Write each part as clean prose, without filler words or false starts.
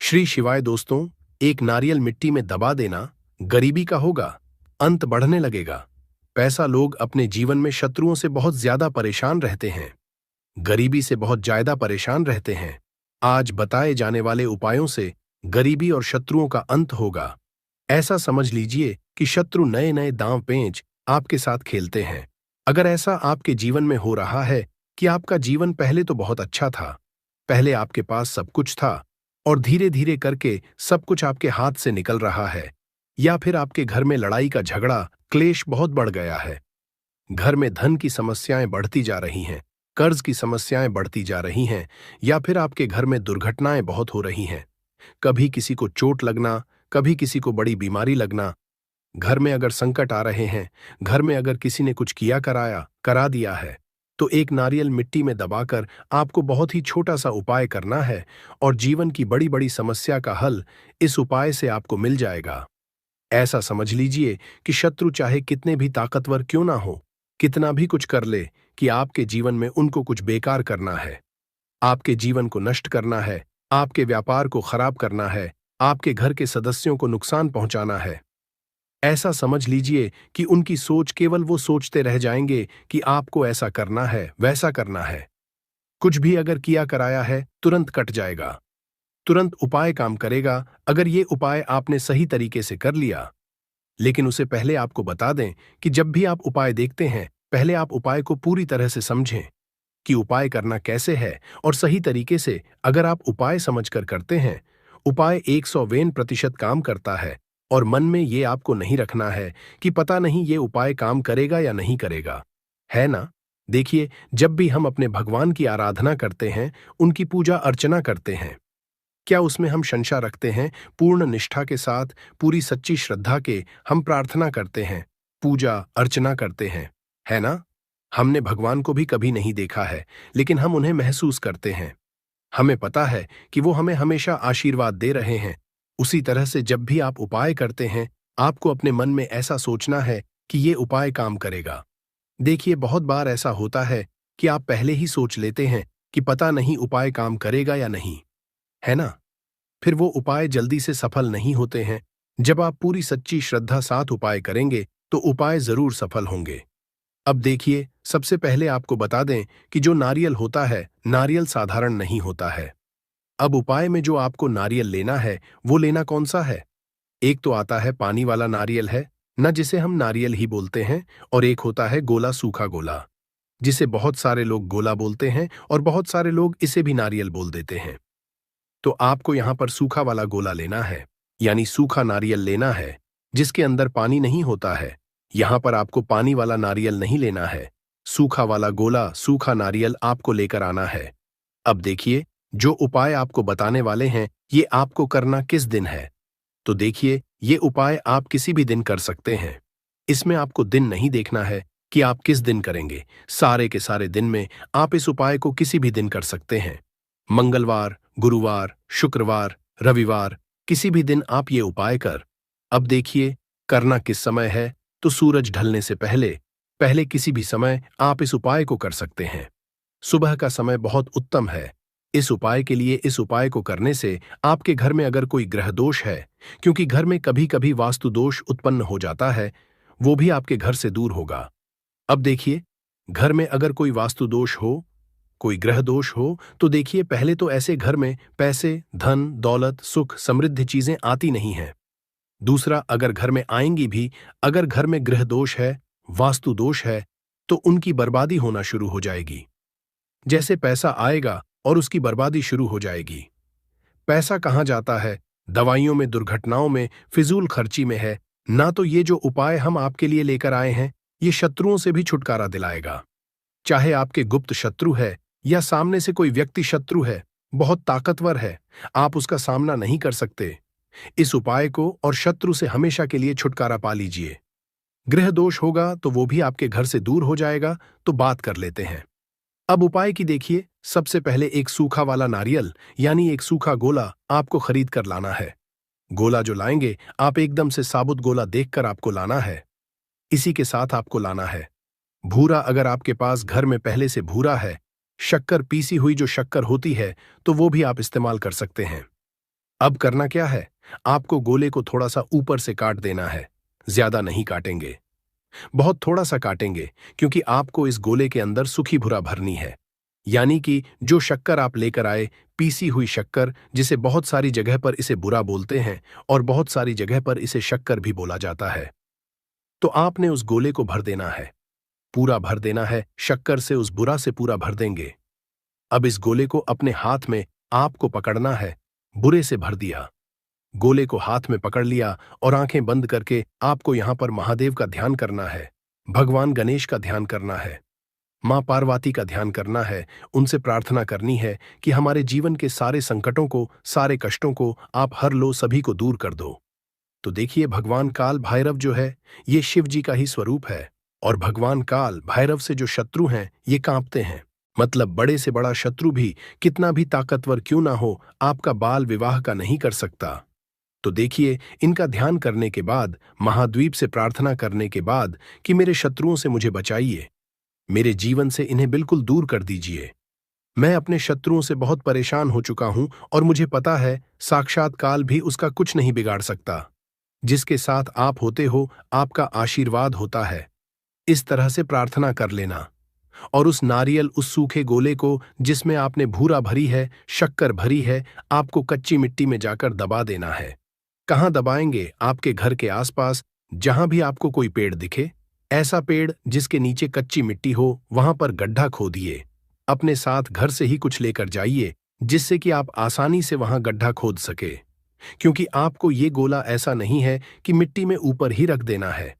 श्री शिवाय दोस्तों। एक नारियल मिट्टी में दबा देना गरीबी का होगा, अंत बढ़ने लगेगा। पैसा लोग अपने जीवन में शत्रुओं से बहुत ज्यादा परेशान रहते हैं, गरीबी से बहुत ज्यादा परेशान रहते हैं। आज बताए जाने वाले उपायों से गरीबी और शत्रुओं का अंत होगा। ऐसा समझ लीजिए कि शत्रु नए नए दांव पेंच आपके साथ खेलते हैं। अगर ऐसा आपके जीवन में हो रहा है कि आपका जीवन पहले तो बहुत अच्छा था, पहले आपके पास सब कुछ था और धीरे धीरे करके सब कुछ आपके हाथ से निकल रहा है, या फिर आपके घर में लड़ाई का झगड़ा क्लेश बहुत बढ़ गया है, घर में धन की समस्याएं बढ़ती जा रही हैं, कर्ज की समस्याएं बढ़ती जा रही हैं, या फिर आपके घर में दुर्घटनाएं बहुत हो रही हैं, कभी किसी को चोट लगना, कभी किसी को बड़ी बीमारी लगना, घर में अगर संकट आ रहे हैं, घर में अगर किसी ने कुछ किया कराया करा दिया है, तो एक नारियल मिट्टी में दबाकर आपको बहुत ही छोटा सा उपाय करना है और जीवन की बड़ी बड़ी समस्या का हल इस उपाय से आपको मिल जाएगा। ऐसा समझ लीजिए कि शत्रु चाहे कितने भी ताकतवर क्यों ना हो, कितना भी कुछ कर ले, कि आपके जीवन में उनको कुछ बेकार करना है, आपके जीवन को नष्ट करना है, आपके व्यापार को खराब करना है, आपके घर के सदस्यों को नुकसान पहुंचाना है। ऐसा समझ लीजिए कि उनकी सोच केवल वो सोचते रह जाएंगे कि आपको ऐसा करना है, वैसा करना है। कुछ भी अगर किया कराया है तुरंत कट जाएगा, तुरंत उपाय काम करेगा अगर ये उपाय आपने सही तरीके से कर लिया। लेकिन उसे पहले आपको बता दें कि जब भी आप उपाय देखते हैं, पहले आप उपाय को पूरी तरह से समझें कि उपाय करना कैसे है, और सही तरीके से अगर आप उपाय समझकर करते हैं, उपाय 100% काम करता है। और मन में ये आपको नहीं रखना है कि पता नहीं ये उपाय काम करेगा या नहीं करेगा, है ना। देखिए, जब भी हम अपने भगवान की आराधना करते हैं, उनकी पूजा अर्चना करते हैं, क्या उसमें हम शंका रखते हैं? पूर्ण निष्ठा के साथ, पूरी सच्ची श्रद्धा के हम प्रार्थना करते हैं, पूजा अर्चना करते हैं, है ना। हमने भगवान को भी कभी नहीं देखा है, लेकिन हम उन्हें महसूस करते हैं। हमें पता है कि वो हमें हमेशा आशीर्वाद दे रहे हैं। उसी तरह से जब भी आप उपाय करते हैं, आपको अपने मन में ऐसा सोचना है कि ये उपाय काम करेगा। देखिए, बहुत बार ऐसा होता है कि आप पहले ही सोच लेते हैं कि पता नहीं उपाय काम करेगा या नहीं, है ना। फिर वो उपाय जल्दी से सफल नहीं होते हैं। जब आप पूरी सच्ची श्रद्धा साथ उपाय करेंगे तो उपाय जरूर सफल होंगे। अब देखिए, सबसे पहले आपको बता दें कि जो नारियल होता है, नारियल साधारण नहीं होता है। अब उपाय में जो आपको नारियल लेना है, वो लेना कौन सा है? एक तो आता है पानी वाला नारियल है न, जिसे हम नारियल ही बोलते हैं, और एक होता है गोला, सूखा गोला, जिसे बहुत सारे लोग गोला बोलते हैं और बहुत सारे लोग इसे भी नारियल बोल देते हैं। तो आपको यहाँ पर सूखा वाला गोला लेना है, यानी सूखा नारियल लेना है, जिसके अंदर पानी नहीं होता है। यहाँ पर आपको पानी वाला नारियल नहीं लेना है, सूखा वाला गोला, सूखा नारियल आपको लेकर आना है। अब देखिए, जो उपाय आपको बताने वाले हैं, ये आपको करना किस दिन है। तो देखिए, ये उपाय आप किसी भी दिन कर सकते हैं। इसमें आपको दिन नहीं देखना है कि आप किस दिन करेंगे। सारे के सारे दिन में आप इस उपाय को किसी भी दिन कर सकते हैं। मंगलवार, गुरुवार, शुक्रवार, रविवार, किसी भी दिन आप ये उपाय कर। अब देखिए, करना किस समय है, तो सूरज ढलने से पहले पहले किसी भी समय आप इस उपाय को कर सकते हैं। सुबह का समय बहुत उत्तम है इस उपाय के लिए। इस उपाय को करने से आपके घर में अगर कोई ग्रह दोष है, क्योंकि घर में कभी कभी वास्तु दोष उत्पन्न हो जाता है, वो भी आपके घर से दूर होगा। अब देखिए, घर में अगर कोई वास्तु दोष हो, कोई ग्रह दोष हो, तो देखिए, पहले तो ऐसे घर में पैसे, धन, दौलत, सुख, समृद्धि चीजें आती नहीं हैं। दूसरा, अगर घर में आएंगी भी, अगर घर में ग्रह दोष है, वास्तु दोष है, तो उनकी बर्बादी होना शुरू हो जाएगी। जैसे पैसा आएगा और उसकी बर्बादी शुरू हो जाएगी। पैसा कहाँ जाता है? दवाइयों में, दुर्घटनाओं में, फिजूल खर्ची में है ना। तो ये जो उपाय हम आपके लिए लेकर आए हैं, ये शत्रुओं से भी छुटकारा दिलाएगा। चाहे आपके गुप्त शत्रु है या सामने से कोई व्यक्ति शत्रु है, बहुत ताकतवर है, आप उसका सामना नहीं कर सकते, इस उपाय को और शत्रु से हमेशा के लिए छुटकारा पा लीजिए। गृह दोष होगा तो वो भी आपके घर से दूर हो जाएगा। तो बात कर लेते हैं अब उपाय की। देखिए, सबसे पहले एक सूखा वाला नारियल, यानी एक सूखा गोला आपको खरीद कर लाना है। गोला जो लाएंगे, आप एकदम से साबुत गोला देखकर आपको लाना है। इसी के साथ आपको लाना है भूरा। अगर आपके पास घर में पहले से भूरा है, शक्कर, पीसी हुई जो शक्कर होती है, तो वो भी आप इस्तेमाल कर सकते हैं। अब करना क्या है? आपको गोले को थोड़ा सा ऊपर से काट देना है। ज्यादा नहीं काटेंगे, बहुत थोड़ा सा काटेंगे, क्योंकि आपको इस गोले के अंदर सूखी भुरा भरनी है। यानी कि जो शक्कर आप लेकर आए, पीसी हुई शक्कर, जिसे बहुत सारी जगह पर इसे बुरा बोलते हैं और बहुत सारी जगह पर इसे शक्कर भी बोला जाता है। तो आपने उस गोले को भर देना है, पूरा भर देना है, शक्कर से उस बुरा से पूरा भर देंगे। अब इस गोले को अपने हाथ में आपको पकड़ना है। बुरे से भर दिया, गोले को हाथ में पकड़ लिया और आंखें बंद करके आपको यहां पर महादेव का ध्यान करना है, भगवान गणेश का ध्यान करना है, मां पार्वती का ध्यान करना है। उनसे प्रार्थना करनी है कि हमारे जीवन के सारे संकटों को, सारे कष्टों को आप हर लो, सभी को दूर कर दो। तो देखिए, भगवान काल भैरव जो है, ये शिव जी का ही स्वरूप है। और भगवान काल भैरव से जो शत्रु हैं, ये कांपते हैं। मतलब बड़े से बड़ा शत्रु भी कितना भी ताकतवर क्यों ना हो, आपका बाल विवाह का नहीं कर सकता। तो देखिए, इनका ध्यान करने के बाद, महाद्वीप से प्रार्थना करने के बाद कि मेरे शत्रुओं से मुझे बचाइए, मेरे जीवन से इन्हें बिल्कुल दूर कर दीजिए। मैं अपने शत्रुओं से बहुत परेशान हो चुका हूं और मुझे पता है साक्षात काल भी उसका कुछ नहीं बिगाड़ सकता। जिसके साथ आप होते हो, आपका आशीर्वाद होता है। इस तरह से प्रार्थना कर लेना और उस नारियल, उस सूखे गोले को जिसमें आपने भूरा भरी है, शक्कर भरी है, आपको कच्ची मिट्टी में जाकर दबा देना है। कहाँ दबाएंगे? आपके घर के आसपास, जहां भी आपको कोई पेड़ दिखे, ऐसा पेड़ जिसके नीचे कच्ची मिट्टी हो, वहां पर गड्ढा खोदिए। अपने साथ घर से ही कुछ लेकर जाइए, जिससे कि आप आसानी से वहां गड्ढा खोद सके। क्योंकि आपको ये गोला ऐसा नहीं है कि मिट्टी में ऊपर ही रख देना है।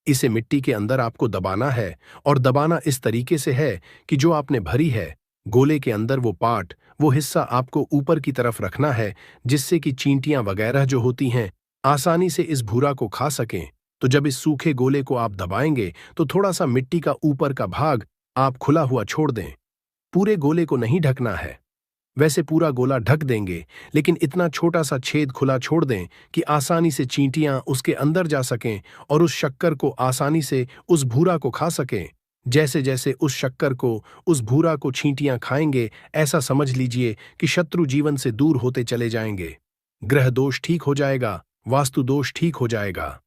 इसे मिट्टी के अंदर आपको दबाना है, और दबाना इस तरीके से है कि जो आपने भरी है गोले के अंदर, वो पार्ट, वो हिस्सा आपको ऊपर की तरफ रखना है, जिससे कि चींटियां वगैरह जो होती हैं, आसानी से इस भूरा को खा सकें। तो जब इस सूखे गोले को आप दबाएंगे, तो थोड़ा सा मिट्टी का ऊपर का भाग आप खुला हुआ छोड़ दें। पूरे गोले को नहीं ढकना है। वैसे पूरा गोला ढक देंगे, लेकिन इतना छोटा सा छेद खुला छोड़ दें कि आसानी से चींटियां उसके अंदर जा सकें और उस शक्कर को आसानी से, उस भूरा को खा सकें। जैसे जैसे उस शक्कर को, उस भूरा को चींटियां खाएंगे, ऐसा समझ लीजिए कि शत्रु जीवन से दूर होते चले जाएंगे। ग्रह दोष ठीक हो जाएगा, वास्तु दोष ठीक हो जाएगा,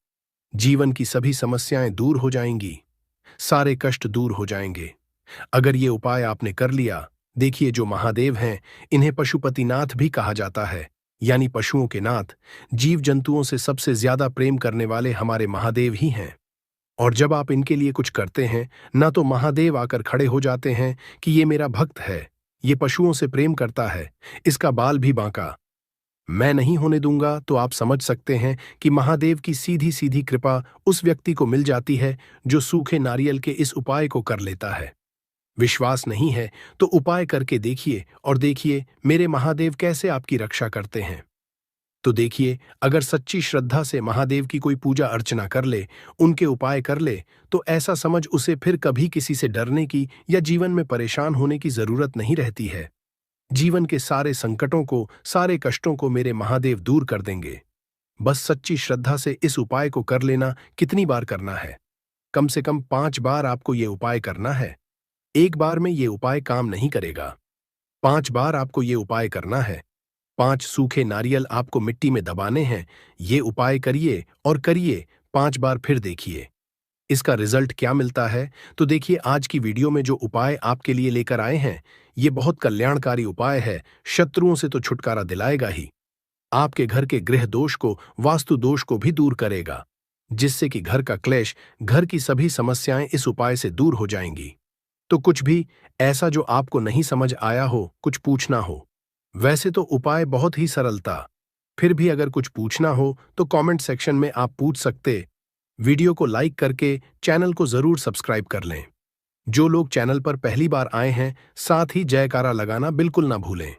जीवन की सभी समस्याएं दूर हो जाएंगी, सारे कष्ट दूर हो जाएंगे। अगर ये उपाय आपने कर लिया, देखिए, जो महादेव हैं, इन्हें पशुपतिनाथ भी कहा जाता है, यानी पशुओं के नाथ। जीव जंतुओं से सबसे ज्यादा प्रेम करने वाले हमारे महादेव ही हैं। और जब आप इनके लिए कुछ करते हैं, ना तो महादेव आकर खड़े हो जाते हैं कि ये मेरा भक्त है, ये पशुओं से प्रेम करता है, इसका बाल भी बांका, मैं नहीं होने दूंगा। तो आप समझ सकते हैं कि महादेव की सीधी सीधी कृपा उस व्यक्ति को मिल जाती है जो सूखे नारियल के इस उपाय को कर लेता है। विश्वास नहीं है तो उपाय करके देखिए और देखिए मेरे महादेव कैसे आपकी रक्षा करते हैं। तो देखिए, अगर सच्ची श्रद्धा से महादेव की कोई पूजा अर्चना कर ले, उनके उपाय कर ले, तो ऐसा समझ उसे फिर कभी किसी से डरने की या जीवन में परेशान होने की जरूरत नहीं रहती है। जीवन के सारे संकटों को, सारे कष्टों को मेरे महादेव दूर कर देंगे। बस सच्ची श्रद्धा से इस उपाय को कर लेना। कितनी बार करना है? कम से कम 5 बार आपको ये उपाय करना है। एक बार में ये उपाय काम नहीं करेगा, 5 बार आपको ये उपाय करना है। 5 सूखे नारियल आपको मिट्टी में दबाने हैं। ये उपाय करिए और करिए, 5 बार फिर देखिए इसका रिजल्ट क्या मिलता है। तो देखिए, आज की वीडियो में जो उपाय आपके लिए लेकर आए हैं, ये बहुत कल्याणकारी उपाय है। शत्रुओं से तो छुटकारा दिलाएगा ही, आपके घर के गृह दोष को, वास्तु दोष को भी दूर करेगा, जिससे कि घर का क्लेश, घर की सभी समस्याएं इस उपाय से दूर हो जाएंगी। तो कुछ भी ऐसा जो आपको नहीं समझ आया हो, कुछ पूछना हो, वैसे तो उपाय बहुत ही सरलता, फिर भी अगर कुछ पूछना हो तो कमेंट सेक्शन में आप पूछ सकते। वीडियो को लाइक करके चैनल को जरूर सब्सक्राइब कर लें। जो लोग चैनल पर पहली बार आए हैं, साथ ही जयकारा लगाना बिल्कुल ना भूलें।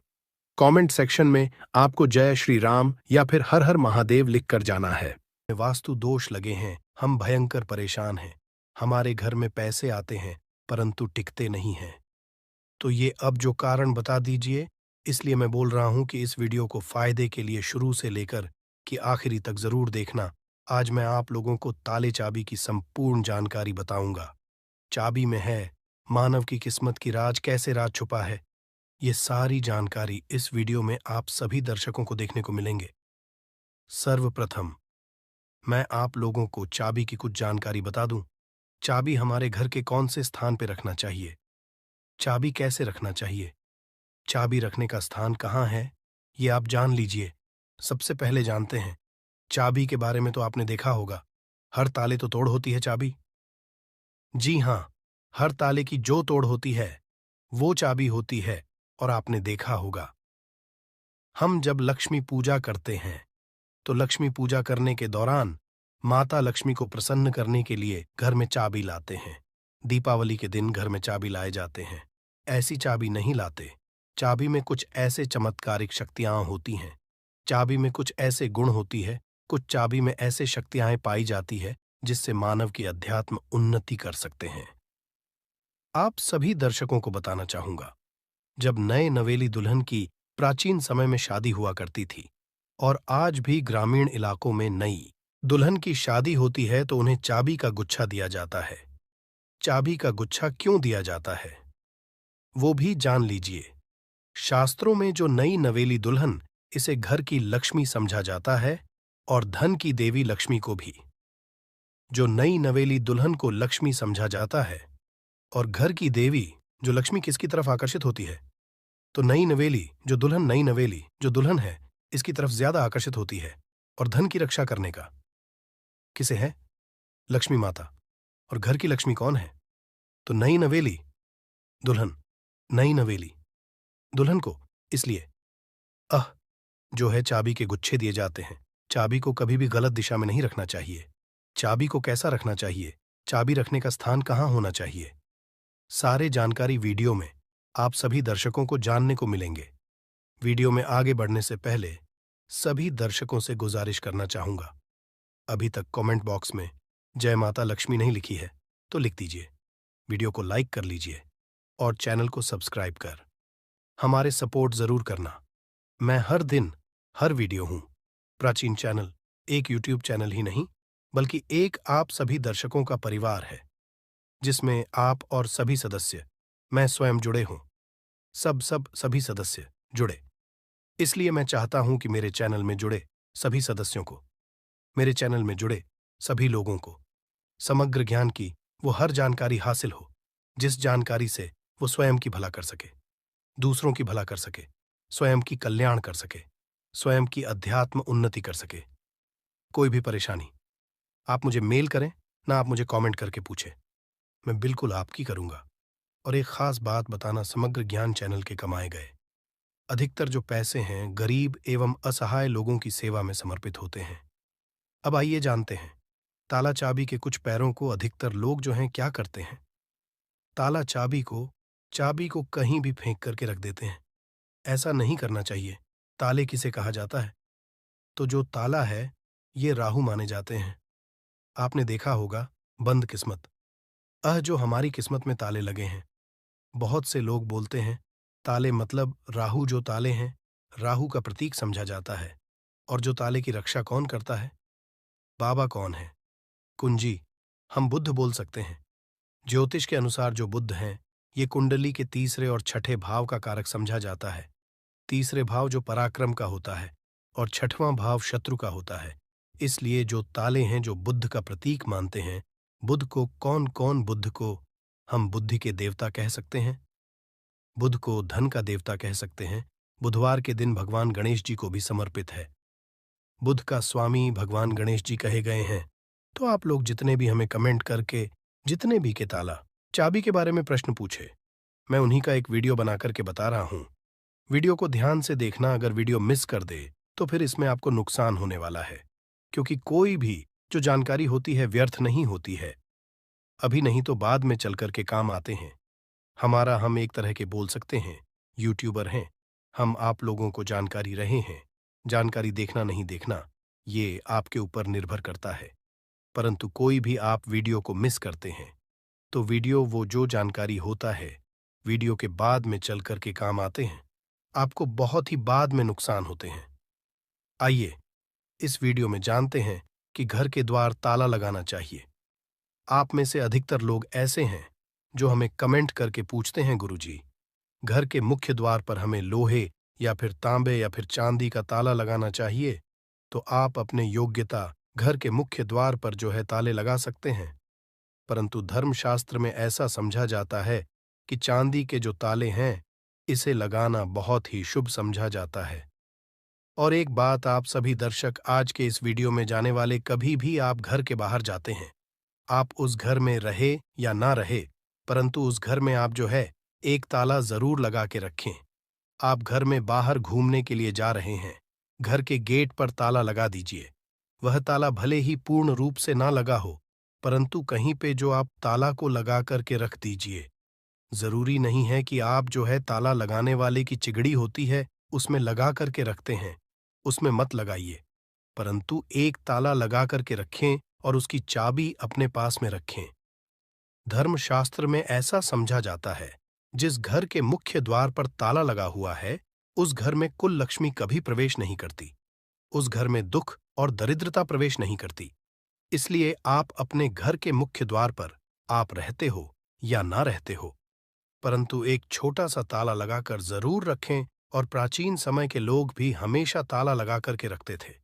कमेंट सेक्शन में आपको जय श्री राम या फिर हर हर महादेव लिखकर जाना है। वास्तु दोष लगे हैं, हम भयंकर परेशान हैं, हमारे घर में पैसे आते हैं परंतु टिकते नहीं हैं। तो ये अब जो कारण बता दीजिए, इसलिए मैं बोल रहा हूं कि इस वीडियो को फायदे के लिए शुरू से लेकर कि आखिरी तक जरूर देखना। आज मैं आप लोगों को ताले चाबी की संपूर्ण जानकारी बताऊंगा। चाबी में है मानव की किस्मत की राज, कैसे राज छुपा है, ये सारी जानकारी इस वीडियो में आप सभी दर्शकों को देखने को मिलेंगे। सर्वप्रथम मैं आप लोगों को चाबी की कुछ जानकारी बता दूं। चाबी हमारे घर के कौन से स्थान पर रखना चाहिए, चाबी कैसे रखना चाहिए, चाबी रखने का स्थान कहाँ है, ये आप जान लीजिए। सबसे पहले जानते हैं, चाबी के बारे में तो आपने देखा होगा, हर ताले तो तोड़ होती है चाबी। जी हाँ, हर ताले की जो तोड़ होती है वो चाबी होती है। और आपने देखा होगा, हम जब लक्ष्मी पूजा करते हैं तो लक्ष्मी पूजा करने के दौरान माता लक्ष्मी को प्रसन्न करने के लिए घर में चाबी लाते हैं। दीपावली के दिन घर में चाबी लाए जाते हैं। ऐसी चाबी नहीं लाते। चाबी में कुछ ऐसे चमत्कारिक शक्तियां होती हैं, चाबी में कुछ ऐसे गुण होती है, कुछ चाबी में ऐसे शक्तियां पाई जाती है जिससे मानव की अध्यात्म उन्नति कर सकते हैं। आप सभी दर्शकों को बताना चाहूंगा, जब नए नवेली दुल्हन की प्राचीन समय में शादी हुआ करती थी और आज भी ग्रामीण इलाकों में नई दुल्हन की शादी होती है तो उन्हें चाबी का गुच्छा दिया जाता है। चाबी का गुच्छा क्यों दिया जाता है वो भी जान लीजिए। शास्त्रों में जो नई नवेली दुल्हन, इसे घर की लक्ष्मी समझा जाता है और धन की देवी लक्ष्मी को भी। जो नई नवेली दुल्हन को लक्ष्मी समझा जाता है और घर की देवी जो लक्ष्मी किसकी तरफ आकर्षित होती है, तो नई नवेली जो दुल्हन है इसकी तरफ ज्यादा आकर्षित होती है। और धन की रक्षा करने का किसे है? लक्ष्मी माता। और घर की लक्ष्मी कौन है? तो नई नवेली दुल्हन को इसलिए जो है चाबी के गुच्छे दिए जाते हैं। चाबी को कभी भी गलत दिशा में नहीं रखना चाहिए। चाबी को कैसा रखना चाहिए, चाबी रखने का स्थान कहाँ होना चाहिए, सारे जानकारी वीडियो में आप सभी दर्शकों को जानने को मिलेंगे। वीडियो में आगे बढ़ने से पहले सभी दर्शकों से गुजारिश करना चाहूंगा, अभी तक कमेंट बॉक्स में जय माता लक्ष्मी नहीं लिखी है तो लिख दीजिए, वीडियो को लाइक कर लीजिए और चैनल को सब्सक्राइब कर हमारे सपोर्ट जरूर करना। मैं हर दिन हर वीडियो हूं। प्राचीन चैनल एक यूट्यूब चैनल ही नहीं बल्कि एक आप सभी दर्शकों का परिवार है, जिसमें आप और सभी सदस्य, मैं स्वयं जुड़े हूं। सभी सदस्य जुड़े। इसलिए मैं चाहता हूं कि मेरे चैनल में जुड़े सभी सदस्यों को, मेरे चैनल में जुड़े सभी लोगों को समग्र ज्ञान की वो हर जानकारी हासिल हो, जिस जानकारी से वो स्वयं की भला कर सके, दूसरों की भला कर सके, स्वयं की कल्याण कर सके, स्वयं की अध्यात्म उन्नति कर सके। कोई भी परेशानी आप मुझे मेल करें ना आप मुझे कमेंट करके पूछें, मैं बिल्कुल आपकी करूंगा। और एक खास बात बताना, समग्र ज्ञान चैनल के कमाए गए अधिकतर जो पैसे हैं गरीब एवं असहाय लोगों की सेवा में समर्पित होते हैं। अब आइए जानते हैं, ताला चाबी के कुछ पैरों को अधिकतर लोग जो हैं क्या करते हैं, ताला चाबी को कहीं भी फेंक करके रख देते हैं। ऐसा नहीं करना चाहिए। ताले किसे कहा जाता है? तो जो ताला है ये राहु माने जाते हैं। आपने देखा होगा बंद किस्मत, जो हमारी किस्मत में ताले लगे हैं। बहुत से लोग बोलते हैं ताले मतलब राहु, जो ताले हैं राहु का प्रतीक समझा जाता है। और जो ताले की रक्षा कौन करता है? बाबा कौन है? कुंजी, हम बुद्ध बोल सकते हैं। ज्योतिष के अनुसार जो बुद्ध हैं ये कुंडली के तीसरे और छठे भाव का कारक समझा जाता है। तीसरे भाव जो पराक्रम का होता है और छठवां भाव शत्रु का होता है। इसलिए जो ताले हैं जो बुद्ध का प्रतीक मानते हैं, बुद्ध को बुद्ध को हम बुद्धि के देवता कह सकते हैं, बुद्ध को धन का देवता कह सकते हैं। बुधवार के दिन भगवान गणेश जी को भी समर्पित है। बुद्ध का स्वामी भगवान गणेश जी कहे गए हैं। तो आप लोग जितने भी हमें कमेंट करके जितने भी के ताला चाबी के बारे में प्रश्न पूछे, मैं उन्हीं का एक वीडियो बना करके बता रहा हूं। वीडियो को ध्यान से देखना, अगर वीडियो मिस कर दे तो फिर इसमें आपको नुकसान होने वाला है, क्योंकि कोई भी जो जानकारी होती है व्यर्थ नहीं होती है। अभी नहीं तो बाद में चल करके काम आते हैं। हम एक तरह के बोल सकते हैं यूट्यूबर हैं। हम आप लोगों को जानकारी रहे हैं। जानकारी देखना नहीं देखना ये आपके ऊपर निर्भर करता है। परंतु कोई भी आप वीडियो को मिस करते हैं तो वीडियो वो जो जानकारी होता है वीडियो के बाद में चल करके काम आते हैं, आपको बहुत ही बाद में नुकसान होते हैं। आइए इस वीडियो में जानते हैं कि घर के द्वार ताला लगाना चाहिए। आप में से अधिकतर लोग ऐसे हैं जो हमें कमेंट करके पूछते हैं, गुरुजी घर के मुख्य द्वार पर हमें लोहे या फिर तांबे या फिर चांदी का ताला लगाना चाहिए, तो आप अपने योग्यता घर के मुख्य द्वार पर जो है ताले लगा सकते हैं। परंतु धर्मशास्त्र में ऐसा समझा जाता है कि चांदी के जो ताले हैं, इसे लगाना बहुत ही शुभ समझा जाता है। और एक बात आप सभी दर्शक आज के इस वीडियो में जाने वाले, कभी भी आप घर के बाहर जाते हैं, आप उस घर में रहे या ना रहे, परंतु उस घर में आप जो है एक ताला जरूर लगा के रखें। आप घर में बाहर घूमने के लिए जा रहे हैं, घर के गेट पर ताला लगा दीजिए। वह ताला भले ही पूर्ण रूप से ना लगा हो, परंतु कहीं पे जो आप ताला को लगा करके रख दीजिए। जरूरी नहीं है कि आप जो है ताला लगाने वाले की चिगड़ी होती है उसमें लगा करके रखते हैं, उसमें मत लगाइए, परंतु एक ताला लगा करके रखें और उसकी चाबी अपने पास में रखें। धर्मशास्त्र में ऐसा समझा जाता है, जिस घर के मुख्य द्वार पर ताला लगा हुआ है, उस घर में कुल लक्ष्मी कभी प्रवेश नहीं करती, उस घर में दुख और दरिद्रता प्रवेश नहीं करती। इसलिए आप अपने घर के मुख्य द्वार पर आप रहते हो या ना रहते हो, परंतु एक छोटा सा ताला लगाकर जरूर रखें। और प्राचीन समय के लोग भी हमेशा ताला लगा करके रखते थे।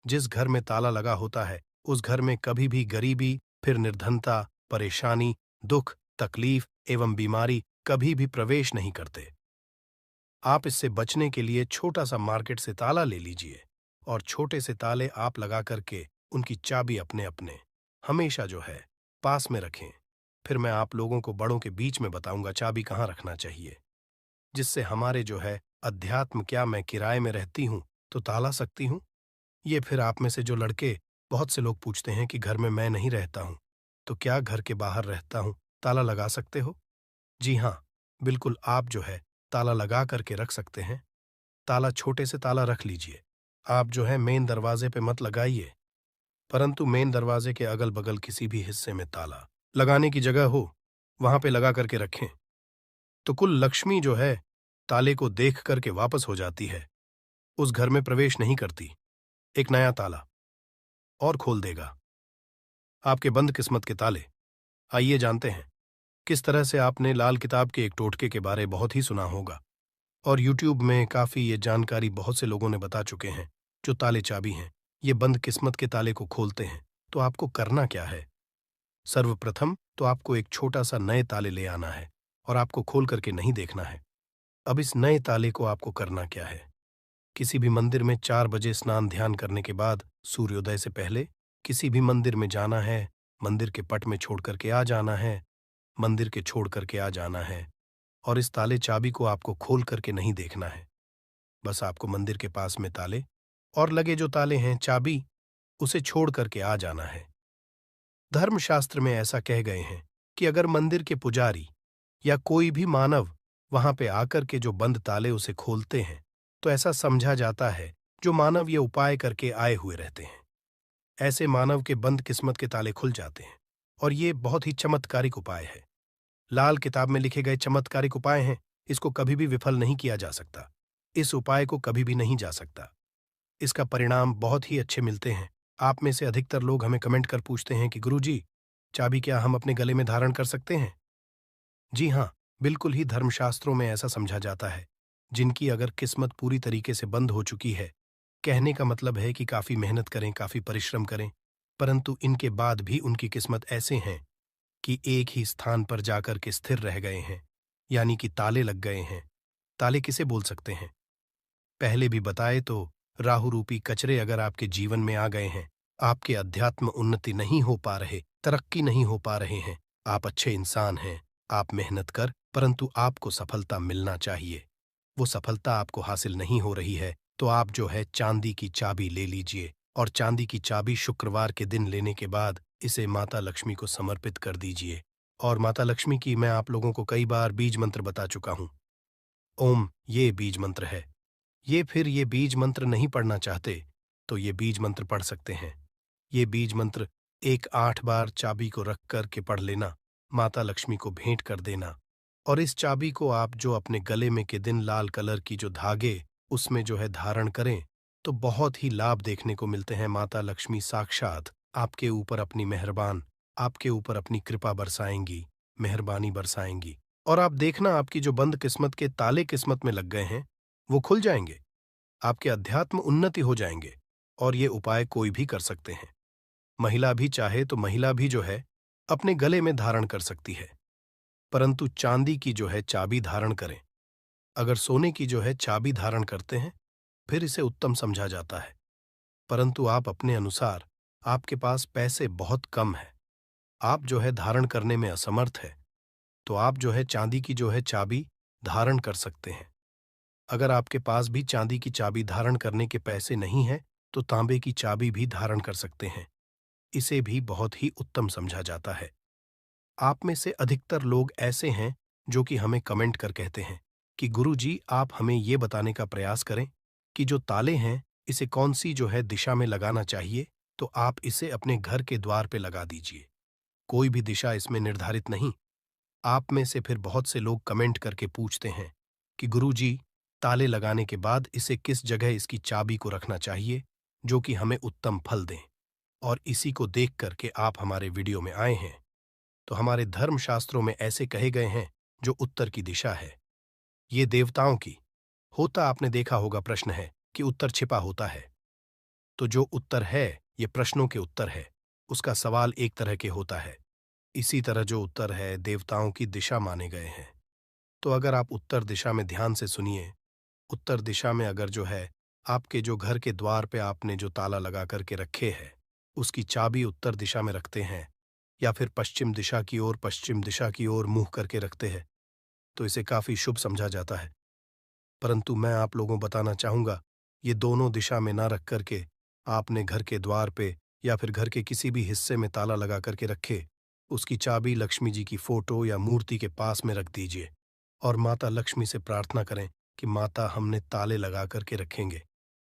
जिस घर में ताला लगा होता है, उस घर में कभी भी गरीबी, फिर निर्धनता, परेशानी, दुख, तकलीफ एवं बीमारी कभी भी प्रवेश नहीं करते। आप इससे बचने के लिए छोटा सा मार्केट से ताला ले लीजिए और छोटे से ताले आप लगा करके उनकी चाबी अपने अपने हमेशा जो है पास में रखें। फिर मैं आप लोगों को बड़ों के बीच में बताऊंगा चाबी कहाँ रखना चाहिए, जिससे हमारे जो है अध्यात्म, क्या मैं किराए में रहती हूँ तो ताला सकती हूँ? ये फिर आप में से जो लड़के, बहुत से लोग पूछते हैं कि घर में मैं नहीं रहता हूँ, तो क्या घर के बाहर रहता हूँ, ताला लगा सकते हो? जी हाँ, बिल्कुल आप जो है ताला लगा करके रख सकते हैं। ताला छोटे से ताला रख लीजिए। आप जो है मेन दरवाजे पे मत लगाइए, परंतु मेन दरवाजे के अगल बगल किसी भी हिस्से में ताला लगाने की जगह हो, वहां पे लगा करके रखें। तो कुल लक्ष्मी जो है ताले को देख करके वापस हो जाती है, उस घर में प्रवेश नहीं करती। एक नया ताला और खोल देगा आपके बंद किस्मत के ताले। आइए जानते हैं किस तरह से। आपने लाल किताब के एक टोटके के बारे बहुत ही सुना होगा और यूट्यूब में काफी ये जानकारी बहुत से लोगों ने बता चुके हैं। जो ताले चाबी हैं, ये बंद किस्मत के ताले को खोलते हैं। तो आपको करना क्या है? सर्वप्रथम तो आपको एक छोटा सा नए ताले ले आना है और आपको खोल करके नहीं देखना है। अब इस नए ताले को आपको करना क्या है? किसी भी मंदिर में 4 बजे स्नान ध्यान करने के बाद सूर्योदय से पहले किसी भी मंदिर में जाना है, मंदिर के पट में छोड़ करके आ जाना है, मंदिर के छोड़ करके आ जाना है और इस ताले चाबी को आपको खोल करके नहीं देखना है। बस आपको मंदिर के पास में ताले और लगे जो ताले हैं चाबी, उसे छोड़ करके आ जाना है। धर्मशास्त्र में ऐसा कह गए हैं कि अगर मंदिर के पुजारी या कोई भी मानव वहां पे आकर के जो बंद ताले उसे खोलते हैं, तो ऐसा समझा जाता है जो मानव ये उपाय करके आए हुए रहते हैं, ऐसे मानव के बंद किस्मत के ताले खुल जाते हैं। और ये बहुत ही चमत्कारिक उपाय है। लाल किताब में लिखे गए चमत्कारिक उपाय हैं, इसको कभी भी विफल नहीं किया जा सकता। इस उपाय को कभी भी नहीं जा सकता। इसका परिणाम बहुत ही अच्छे मिलते हैं। आप में से अधिकतर लोग हमें कमेंट कर पूछते हैं कि गुरुजी, चाबी क्या हम अपने गले में धारण कर सकते हैं? जी हाँ, बिल्कुल ही धर्मशास्त्रों में ऐसा समझा जाता है। जिनकी अगर किस्मत पूरी तरीके से बंद हो चुकी है, कहने का मतलब है कि काफी मेहनत करें, काफी परिश्रम करें, परंतु इनके बाद भी उनकी किस्मत ऐसे हैं कि एक ही स्थान पर जाकर के स्थिर रह गए हैं, यानी कि ताले लग गए हैं। ताले किसे बोल सकते हैं? पहले भी बताए तो राहु रूपी कचरे अगर आपके जीवन में आ गए हैं, आपके अध्यात्म उन्नति नहीं हो पा रहे, तरक्की नहीं हो पा रहे हैं, आप अच्छे इंसान हैं, आप मेहनत कर, परंतु आपको सफलता मिलना चाहिए, वो सफलता आपको हासिल नहीं हो रही है, तो आप जो है चांदी की चाबी ले लीजिए और चांदी की चाबी शुक्रवार के दिन लेने के बाद इसे माता लक्ष्मी को समर्पित कर दीजिए। और माता लक्ष्मी की मैं आप लोगों को कई बार बीज मंत्र बता चुका हूं। ओम, ये बीज मंत्र है। ये बीज मंत्र नहीं पढ़ना चाहते तो ये बीज मंत्र पढ़ सकते हैं। ये बीज मंत्र 8 बार चाबी को रख कर के पढ़ लेना, माता लक्ष्मी को भेंट कर देना और इस चाबी को आप जो अपने गले में के दिन लाल कलर की जो धागे उसमें जो है धारण करें, तो बहुत ही लाभ देखने को मिलते हैं। माता लक्ष्मी साक्षात आपके ऊपर अपनी कृपा बरसाएंगी, मेहरबानी बरसाएंगी। और आप देखना आपकी जो बंद किस्मत के ताले किस्मत में लग गए हैं वो खुल जाएंगे। आपके अध्यात्म उन्नति हो जाएंगे। और ये उपाय कोई भी कर सकते हैं। महिला भी चाहे तो महिला भी जो है अपने गले में धारण कर सकती है, परंतु चांदी की जो है चाबी धारण करें। अगर सोने की जो है चाबी धारण करते हैं फिर इसे उत्तम समझा जाता है। परंतु आप अपने अनुसार, आपके पास पैसे बहुत कम है, आप जो है धारण करने में असमर्थ है, तो आप जो है चांदी की जो है चाबी धारण कर सकते हैं। अगर आपके पास भी चांदी की चाबी धारण करने के पैसे नहीं हैं, तो तांबे की चाबी भी धारण कर सकते हैं। इसे भी बहुत ही उत्तम समझा जाता है। आप में से अधिकतर लोग ऐसे हैं जो कि हमें कमेंट कर कहते हैं कि गुरुजी आप हमें ये बताने का प्रयास करें कि जो ताले हैं इसे कौन सी जो है दिशा में लगाना चाहिए, तो आप इसे अपने घर के द्वार पे लगा दीजिए। कोई भी दिशा इसमें निर्धारित नहीं। आप में से फिर बहुत से लोग कमेंट करके पूछते हैं कि गुरुजी ताले लगाने के बाद इसे किस जगह इसकी चाबी को रखना चाहिए जो कि हमें उत्तम फल दें। और इसी को देख करके आप हमारे वीडियो में आए हैं। तो हमारे धर्मशास्त्रों में ऐसे कहे गए हैं जो उत्तर की दिशा है, ये देवताओं की होता आपने देखा होगा। प्रश्न है कि उत्तर छिपा होता है, तो जो उत्तर है ये प्रश्नों के उत्तर है, उसका सवाल एक तरह के होता है। इसी तरह जो उत्तर है देवताओं की दिशा माने गए हैं। तो अगर आप उत्तर दिशा में ध्यान से सुनिए, उत्तर दिशा में अगर जो है आपके जो घर के द्वार पे आपने जो ताला लगा करके रखे है उसकी चाबी उत्तर दिशा में रखते हैं, या फिर पश्चिम दिशा की ओर, पश्चिम दिशा की ओर मुंह करके रखते हैं, तो इसे काफी शुभ समझा जाता है। परंतु मैं आप लोगों बताना चाहूंगा, ये दोनों दिशा में ना रख करके आपने घर के द्वार पे या फिर घर के किसी भी हिस्से में ताला लगा करके रखे, उसकी चाबी लक्ष्मी जी की फोटो या मूर्ति के पास में रख दीजिए और माता लक्ष्मी से प्रार्थना करें कि माता हमने ताले लगा करके रखेंगे,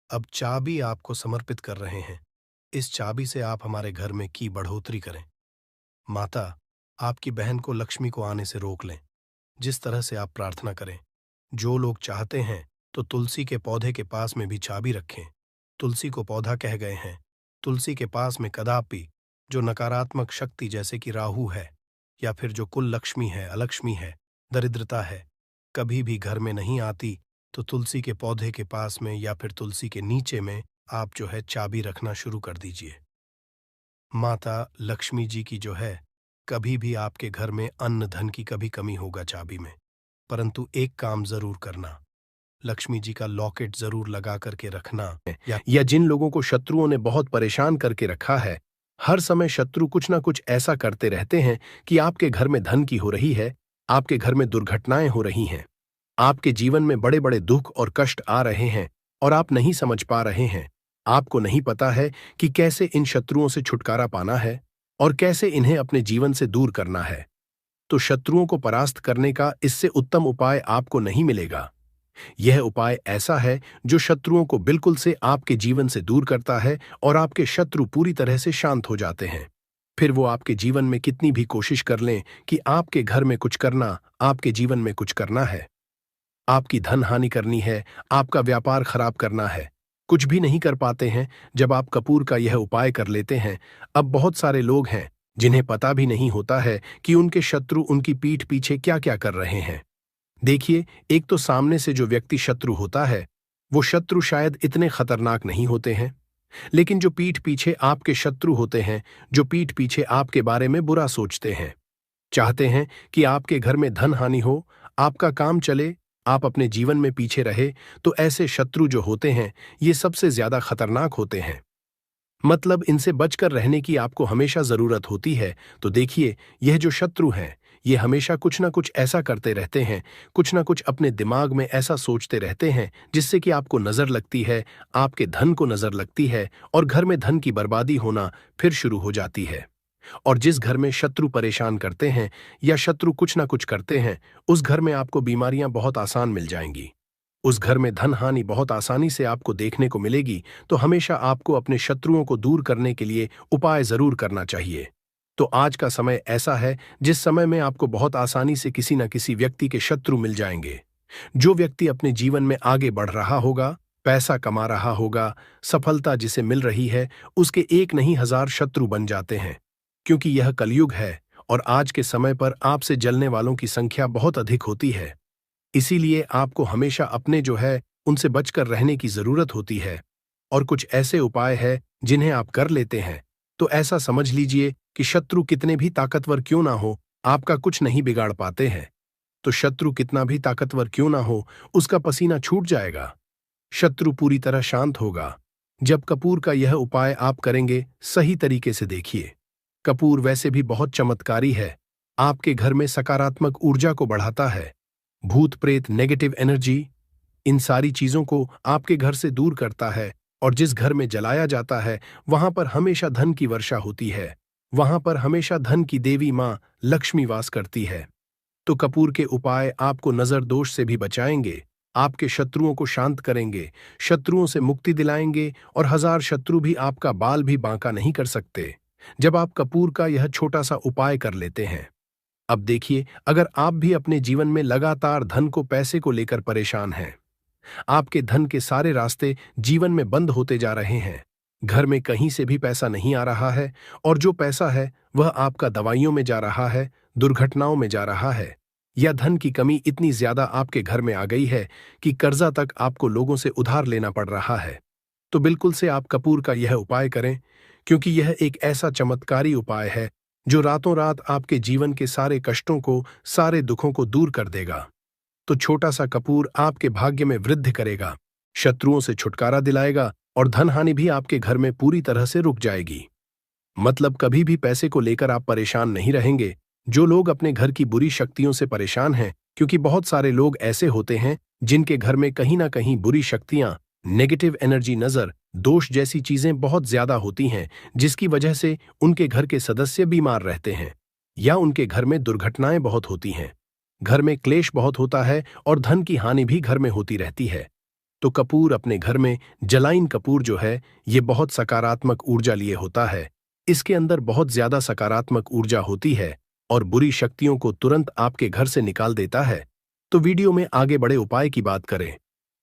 अब चाबी आपको समर्पित कर रहे हैं, इस चाबी से आप हमारे घर में की बढ़ोतरी करें। माता आपकी बहन को लक्ष्मी को आने से रोक लें। जिस तरह से आप प्रार्थना करें, जो लोग चाहते हैं तो तुलसी के पौधे के पास में भी चाबी रखें। तुलसी को पौधा कह गए हैं। तुलसी के पास में कदापि जो नकारात्मक शक्ति जैसे कि राहु है या फिर जो कुल लक्ष्मी है, अलक्ष्मी है, दरिद्रता है, कभी भी घर में नहीं आती, तो तुलसी के पौधे के पास में या फिर तुलसी के नीचे में आप जो है चाबी रखना शुरू कर दीजिए। माता लक्ष्मी जी की जो है कभी भी आपके घर में अन्न धन की कभी कमी होगा चाबी में, परंतु एक काम जरूर करना, लक्ष्मी जी का लॉकेट जरूर लगा करके रखना। या जिन लोगों को शत्रुओं ने बहुत परेशान करके रखा है, हर समय शत्रु कुछ ना कुछ ऐसा करते रहते हैं कि आपके घर में धन की हो रही है, आपके घर में दुर्घटनाएं हो रही हैं, आपके जीवन में बड़े बड़े दुख और कष्ट आ रहे हैं और आप नहीं समझ पा रहे हैं। आपको नहीं पता है कि कैसे इन शत्रुओं से छुटकारा पाना है और कैसे इन्हें अपने जीवन से दूर करना है। तो शत्रुओं को परास्त करने का इससे उत्तम उपाय आपको नहीं मिलेगा। यह उपाय ऐसा है जो शत्रुओं को बिल्कुल से आपके जीवन से दूर करता है और आपके शत्रु पूरी तरह से शांत हो जाते हैं। फिर वो आपके जीवन में कितनी भी कोशिश कर लें कि आपके घर में कुछ करना, आपके जीवन में कुछ करना है, आपकी धन हानि करनी है, आपका व्यापार खराब करना है, कुछ भी नहीं कर पाते हैं जब आप कपूर का यह उपाय कर लेते हैं। अब बहुत सारे लोग हैं जिन्हें पता भी नहीं होता है कि उनके शत्रु उनकी पीठ पीछे क्या क्या कर रहे हैं। देखिए, एक तो सामने से जो व्यक्ति शत्रु होता है वो शत्रु शायद इतने खतरनाक नहीं होते हैं, लेकिन जो पीठ पीछे आपके शत्रु होते हैं, जो पीठ पीछे आपके बारे में बुरा सोचते हैं, चाहते हैं कि आपके घर में धन हानि हो, आपका काम चले, आप अपने जीवन में पीछे रहे, तो ऐसे शत्रु जो होते हैं ये सबसे ज्यादा खतरनाक होते हैं। मतलब इनसे बचकर रहने की आपको हमेशा जरूरत होती है। तो देखिए, यह जो शत्रु हैं ये हमेशा कुछ ना कुछ ऐसा करते रहते हैं, कुछ ना कुछ अपने दिमाग में ऐसा सोचते रहते हैं जिससे कि आपको नजर लगती है, आपके धन को नजर लगती है और घर में धन की बर्बादी होना फिर शुरू हो जाती है। और जिस घर में शत्रु परेशान करते हैं या शत्रु कुछ ना कुछ करते हैं, उस घर में आपको बीमारियां बहुत आसान मिल जाएंगी, उस घर में धन हानि बहुत आसानी से आपको देखने को मिलेगी। तो हमेशा आपको अपने शत्रुओं को दूर करने के लिए उपाय जरूर करना चाहिए। तो आज का समय ऐसा है जिस समय में आपको बहुत आसानी से किसी न किसी व्यक्ति के शत्रु मिल जाएंगे। जो व्यक्ति अपने जीवन में आगे बढ़ रहा होगा, पैसा कमा रहा होगा, सफलता जिसे मिल रही है, उसके एक नहीं हजार शत्रु बन जाते हैं, क्योंकि यह कलयुग है और आज के समय पर आपसे जलने वालों की संख्या बहुत अधिक होती है। इसीलिए आपको हमेशा अपने जो है उनसे बचकर रहने की जरूरत होती है। और कुछ ऐसे उपाय हैं जिन्हें आप कर लेते हैं तो ऐसा समझ लीजिए कि शत्रु कितने भी ताकतवर क्यों ना हो, आपका कुछ नहीं बिगाड़ पाते हैं। तो शत्रु कितना भी ताकतवर क्यों ना हो, उसका पसीना छूट जाएगा, शत्रु पूरी तरह शांत होगा। जब कपूर का यह उपाय आप करेंगे, सही तरीके से देखिए। कपूर वैसे भी बहुत चमत्कारी है, आपके घर में सकारात्मक ऊर्जा को बढ़ाता है। भूत प्रेत, नेगेटिव एनर्जी, इन सारी चीजों को आपके घर से दूर करता है। और जिस घर में जलाया जाता है वहां पर हमेशा धन की वर्षा होती है, वहां पर हमेशा धन की देवी मां लक्ष्मी वास करती है। तो कपूर के उपाय आपको नजर दोष से भी बचाएंगे, आपके शत्रुओं को शांत करेंगे, शत्रुओं से मुक्ति दिलाएंगे और 1000 शत्रु भी आपका बाल भी बांका नहीं कर सकते जब आप कपूर का यह छोटा सा उपाय कर लेते हैं। अब देखिए, अगर आप भी अपने जीवन में लगातार धन को पैसे को लेकर परेशान हैं, आपके धन के सारे रास्ते जीवन में बंद होते जा रहे हैं, घर में कहीं से भी पैसा नहीं आ रहा है और जो पैसा है वह आपका दवाइयों में जा रहा है, दुर्घटनाओं में जा रहा है, या धन की कमी इतनी ज्यादा आपके घर में आ गई है कि कर्जा तक आपको लोगों से उधार लेना पड़ रहा है, तो बिल्कुल से आप कपूर का यह उपाय करें, क्योंकि यह एक ऐसा चमत्कारी उपाय है जो रातों रात आपके जीवन के सारे कष्टों को, सारे दुखों को दूर कर देगा। तो छोटा सा कपूर आपके भाग्य में वृद्धि करेगा, शत्रुओं से छुटकारा दिलाएगा और धन हानि भी आपके घर में पूरी तरह से रुक जाएगी। मतलब कभी भी पैसे को लेकर आप परेशान नहीं रहेंगे। जो लोग अपने घर की बुरी शक्तियों से परेशान हैं, क्योंकि बहुत सारे लोग ऐसे होते हैं जिनके घर में कहीं ना कहीं बुरी शक्तियां, नेगेटिव एनर्जी, नजर दोष जैसी चीजें बहुत ज्यादा होती हैं, जिसकी वजह से उनके घर के सदस्य बीमार रहते हैं या उनके घर में दुर्घटनाएं बहुत होती हैं, घर में क्लेश बहुत होता है और धन की हानि भी घर में होती रहती है। तो कपूर अपने घर में, जलाइन कपूर जो है ये बहुत सकारात्मक ऊर्जा लिए होता है, इसके अंदर बहुत ज्यादा सकारात्मक ऊर्जा होती है और बुरी शक्तियों को तुरंत आपके घर से निकाल देता है। तो वीडियो में आगे बड़े उपाय की बात करें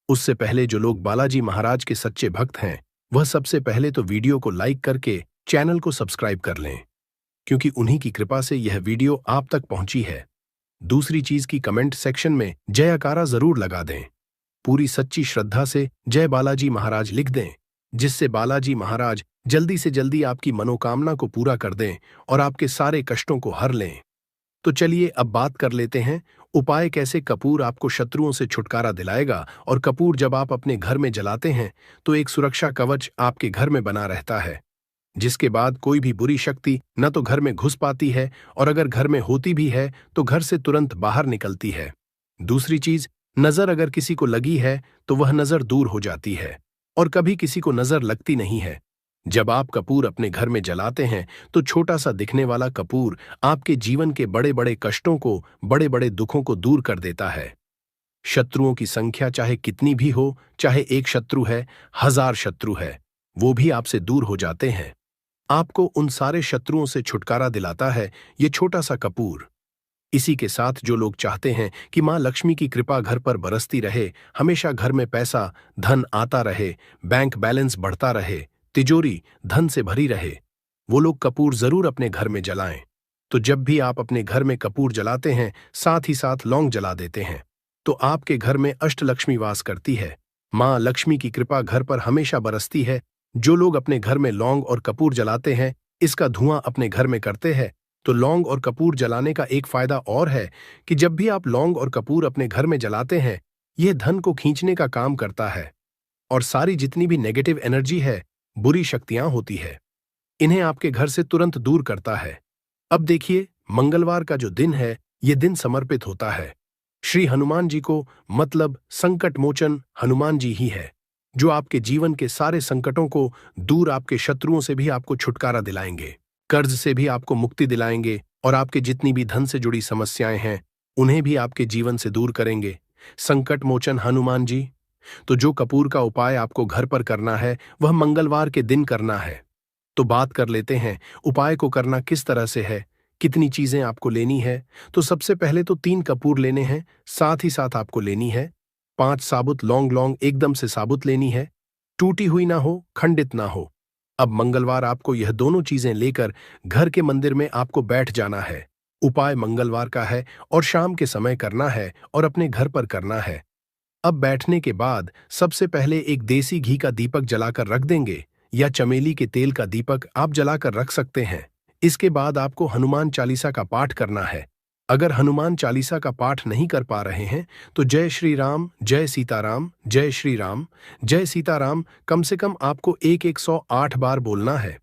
उससे पहले जो लोग बालाजी महाराज के सच्चे भक्त हैं वह सबसे पहले तो वीडियो को लाइक करके चैनल को सब्सक्राइब कर लें, क्योंकि उन्हीं की कृपा से यह वीडियो आप तक पहुंची है। दूसरी चीज की कमेंट सेक्शन में जयकारा जरूर लगा दें, पूरी सच्ची श्रद्धा से जय बालाजी महाराज लिख दें, जिससे बालाजी महाराज जल्दी से जल्दी आपकी मनोकामना को पूरा कर दें और आपके सारे कष्टों को हर लें। तो चलिए अब बात कर लेते हैं उपाय कैसे कपूर आपको शत्रुओं से छुटकारा दिलाएगा। और कपूर जब आप अपने घर में जलाते हैं तो एक सुरक्षा कवच आपके घर में बना रहता है, जिसके बाद कोई भी बुरी शक्ति न तो घर में घुस पाती है और अगर घर में होती भी है तो घर से तुरंत बाहर निकलती है। दूसरी चीज, नजर अगर किसी को लगी है तो वह नजर दूर हो जाती है और कभी किसी को नजर लगती नहीं है। जब आप कपूर अपने घर में जलाते हैं तो छोटा सा दिखने वाला कपूर आपके जीवन के बड़े बड़े कष्टों को, बड़े बड़े दुखों को दूर कर देता है। शत्रुओं की संख्या चाहे कितनी भी हो, चाहे एक शत्रु है, 1000 शत्रु है, वो भी आपसे दूर हो जाते हैं। आपको उन सारे शत्रुओं से छुटकारा दिलाता है ये छोटा सा कपूर। इसी के साथ जो लोग चाहते हैं कि मां लक्ष्मी की कृपा घर पर बरसती रहे, हमेशा घर में पैसा धन आता रहे, बैंक बैलेंस बढ़ता रहे, तिजोरी धन से भरी रहे, वो लोग कपूर जरूर अपने घर में जलाएं। तो जब भी आप अपने घर में कपूर जलाते हैं, साथ ही साथ लौंग जला देते हैं, तो आपके घर में अष्टलक्ष्मी वास करती है, मां लक्ष्मी की कृपा घर पर हमेशा बरसती है। जो लोग अपने घर में लौंग और कपूर जलाते हैं, इसका धुआं अपने घर में करते हैं, तो लौंग और कपूर जलाने का एक फायदा और है कि जब भी आप लौंग और कपूर अपने घर में जलाते हैं, यह धन को खींचने का काम करता है और सारी जितनी भी नेगेटिव एनर्जी है, बुरी शक्तियां होती है, इन्हें आपके घर से तुरंत दूर करता है। अब देखिए, मंगलवार का जो दिन है यह दिन समर्पित होता है श्री हनुमान जी को, मतलब संकट मोचन हनुमान जी ही है जो आपके जीवन के सारे संकटों को दूर, आपके शत्रुओं से भी आपको छुटकारा दिलाएंगे, कर्ज से भी आपको मुक्ति दिलाएंगे और आपके जितनी भी धन से जुड़ी समस्याएं हैं उन्हें भी आपके जीवन से दूर करेंगे संकट मोचन हनुमान जी। तो जो कपूर का उपाय आपको घर पर करना है वह मंगलवार के दिन करना है। तो बात कर लेते हैं उपाय को करना किस तरह से है, कितनी चीजें आपको लेनी है। तो सबसे पहले तो 3 कपूर लेने हैं, साथ ही साथ आपको लेनी है 5 साबुत लौंग, लौंग एकदम से साबुत लेनी है, टूटी हुई ना हो, खंडित ना हो। अब मंगलवार आपको यह दोनों चीजें लेकर घर के मंदिर में आपको बैठ जाना है। उपाय मंगलवार का है और शाम के समय करना है और अपने घर पर करना है। अब बैठने के बाद सबसे पहले एक देसी घी का दीपक जलाकर रख देंगे या चमेली के तेल का दीपक आप जलाकर रख सकते हैं। इसके बाद आपको हनुमान चालीसा का पाठ करना है। अगर हनुमान चालीसा का पाठ नहीं कर पा रहे हैं तो जय श्री राम, जय सीताराम, जय श्री राम, जय सीताराम कम से कम आपको 108 बार बोलना है।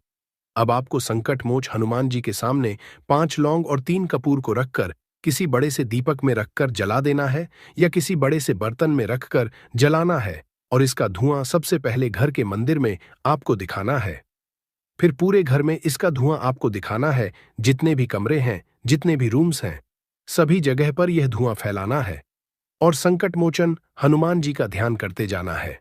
अब आपको संकट मोच हनुमान जी के सामने 5 लौंग और 3 कपूर को रखकर किसी बड़े से दीपक में रखकर जला देना है या किसी बड़े से बर्तन में रखकर जलाना है और इसका धुआं सबसे पहले घर के मंदिर में आपको दिखाना है। फिर पूरे घर में इसका धुआं आपको दिखाना है। जितने भी कमरे हैं, जितने भी रूम्स हैं, सभी जगह पर यह धुआं फैलाना है और संकट मोचन हनुमान जी का ध्यान करते जाना है।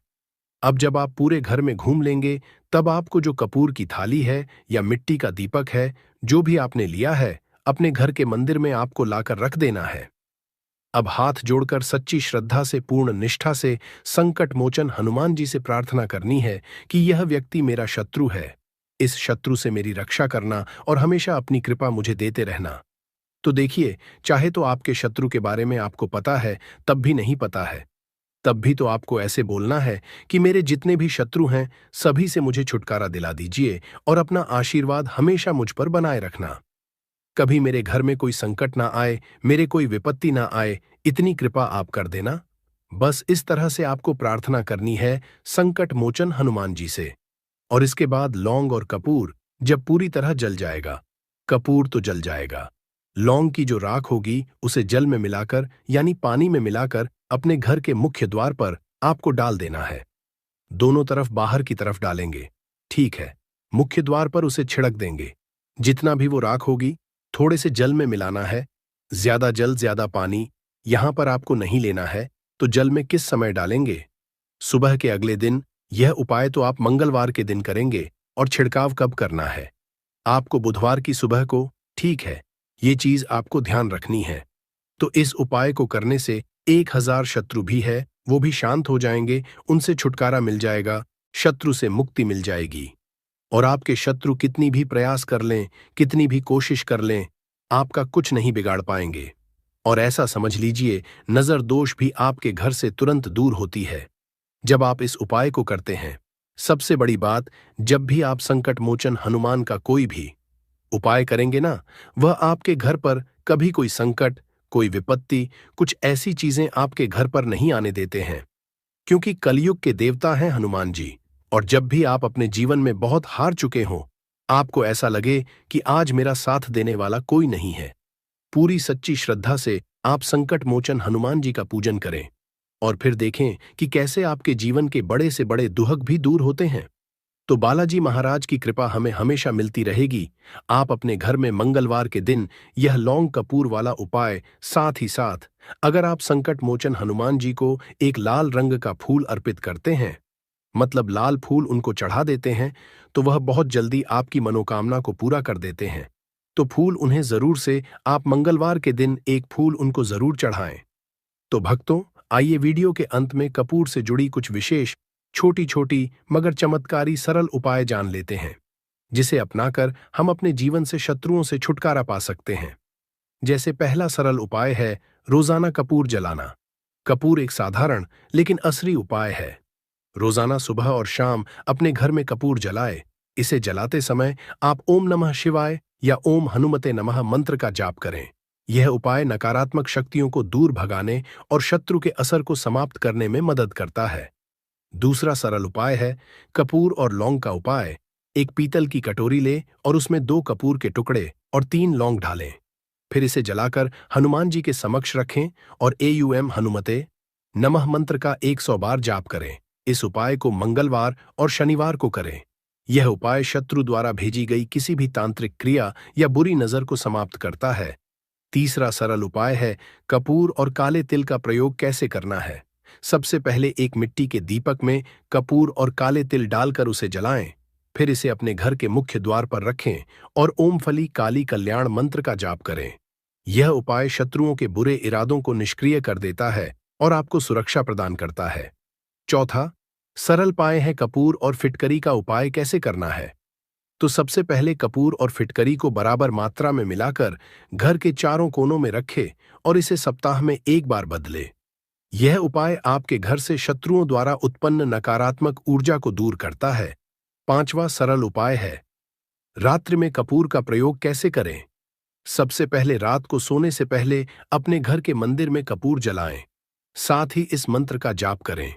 अब जब आप पूरे घर में घूम लेंगे तब आपको जो कपूर की थाली है या मिट्टी का दीपक है, जो भी आपने लिया है, अपने घर के मंदिर में आपको लाकर रख देना है। अब हाथ जोड़कर सच्ची श्रद्धा से, पूर्ण निष्ठा से संकट मोचन हनुमान जी से प्रार्थना करनी है कि यह व्यक्ति मेरा शत्रु है, इस शत्रु से मेरी रक्षा करना और हमेशा अपनी कृपा मुझे देते रहना। तो देखिए, चाहे तो आपके शत्रु के बारे में आपको पता है, तब भी नहीं पता है, तब भी तो आपको ऐसे बोलना है कि मेरे जितने भी शत्रु हैं, सभी से मुझे छुटकारा दिला दीजिए और अपना आशीर्वाद हमेशा मुझ पर बनाए रखना। कभी मेरे घर में कोई संकट ना आए, मेरे कोई विपत्ति ना आए, इतनी कृपा आप कर देना। बस इस तरह से आपको प्रार्थना करनी है संकट मोचन हनुमान जी से। और इसके बाद लौंग और कपूर जब पूरी तरह जल जाएगा, कपूर तो जल जाएगा, लौंग की जो राख होगी उसे जल में मिलाकर यानी पानी में मिलाकर अपने घर के मुख्य द्वार पर आपको डाल देना है। दोनों तरफ बाहर की तरफ डालेंगे, ठीक है। मुख्य द्वार पर उसे छिड़क देंगे। जितना भी वो राख होगी थोड़े से जल में मिलाना है। ज्यादा जल ज्यादा पानी यहां पर आपको नहीं लेना है। तो जल में किस समय डालेंगे? सुबह के अगले दिन। यह उपाय तो आप मंगलवार के दिन करेंगे। और छिड़काव कब करना है? आपको बुधवार की सुबह को, ठीक है। ये चीज आपको ध्यान रखनी है। तो इस उपाय को करने से 1000 शत्रु भी है वो भी शांत हो जाएंगे, उनसे छुटकारा मिल जाएगा, शत्रु से मुक्ति मिल जाएगी। और आपके शत्रु कितनी भी प्रयास कर लें, कितनी भी कोशिश कर लें, आपका कुछ नहीं बिगाड़ पाएंगे। और ऐसा समझ लीजिए, नजर दोष भी आपके घर से तुरंत दूर होती है जब आप इस उपाय को करते हैं। सबसे बड़ी बात, जब भी आप संकट मोचन हनुमान का कोई भी उपाय करेंगे ना, वह आपके घर पर कभी कोई संकट, कोई विपत्ति, कुछ ऐसी चीजें आपके घर पर नहीं आने देते हैं, क्योंकि कलयुग के देवता हैं हनुमान जी। और जब भी आप अपने जीवन में बहुत हार चुके हों, आपको ऐसा लगे कि आज मेरा साथ देने वाला कोई नहीं है, पूरी सच्ची श्रद्धा से आप संकट मोचन हनुमान जी का पूजन करें और फिर देखें कि कैसे आपके जीवन के बड़े से बड़े दुहक भी दूर होते हैं। तो बालाजी महाराज की कृपा हमें हमेशा मिलती रहेगी। आप अपने घर में मंगलवार के दिन यह लौंग कपूर वाला उपाय, साथ ही साथ अगर आप संकट मोचन हनुमान जी को एक लाल रंग का फूल अर्पित करते हैं, मतलब लाल फूल उनको चढ़ा देते हैं, तो वह बहुत जल्दी आपकी मनोकामना को पूरा कर देते हैं। तो फूल उन्हें जरूर से आप मंगलवार के दिन एक फूल उनको जरूर चढ़ाएं। तो भक्तों, आइए वीडियो के अंत में कपूर से जुड़ी कुछ विशेष छोटी छोटी मगर चमत्कारी सरल उपाय जान लेते हैं, जिसे अपनाकर हम अपने जीवन से शत्रुओं से छुटकारा पा सकते हैं। जैसे पहला सरल उपाय है रोजाना कपूर जलाना। कपूर एक साधारण लेकिन असली उपाय है। रोजाना सुबह और शाम अपने घर में कपूर जलाए। इसे जलाते समय आप ओम नमः शिवाय या ओम हनुमते नमः मंत्र का जाप करें। यह उपाय नकारात्मक शक्तियों को दूर भगाने और शत्रु के असर को समाप्त करने में मदद करता है। दूसरा सरल उपाय है कपूर और लौंग का उपाय। एक पीतल की कटोरी ले और उसमें 2 कपूर के टुकड़े और 3 लौंग डालें। फिर इसे जलाकर हनुमान जी के समक्ष रखें और एयूएम हनुमते नमः मंत्र का 100 बार जाप करें। इस उपाय को मंगलवार और शनिवार को करें। यह उपाय शत्रु द्वारा भेजी गई किसी भी तांत्रिक क्रिया या बुरी नजर को समाप्त करता है। तीसरा सरल उपाय है कपूर और काले तिल का प्रयोग कैसे करना है। सबसे पहले एक मिट्टी के दीपक में कपूर और काले तिल डालकर उसे जलाएं। फिर इसे अपने घर के मुख्य द्वार पर रखें और ओम फली काली कल्याण मंत्र का जाप करें। यह उपाय शत्रुओं के बुरे इरादों को निष्क्रिय कर देता है और आपको सुरक्षा प्रदान करता है। चौथा सरल उपाय है कपूर और फिटकरी का उपाय कैसे करना है। तो सबसे पहले कपूर और फिटकरी को बराबर मात्रा में मिलाकर घर के चारों कोनों में रखें और इसे सप्ताह में एक बार बदले। यह उपाय आपके घर से शत्रुओं द्वारा उत्पन्न नकारात्मक ऊर्जा को दूर करता है। पांचवा सरल उपाय है, रात्रि में कपूर का प्रयोग कैसे करें। सबसे पहले रात को सोने से पहले अपने घर के मंदिर में कपूर जलाएं। साथ ही इस मंत्र का जाप करें।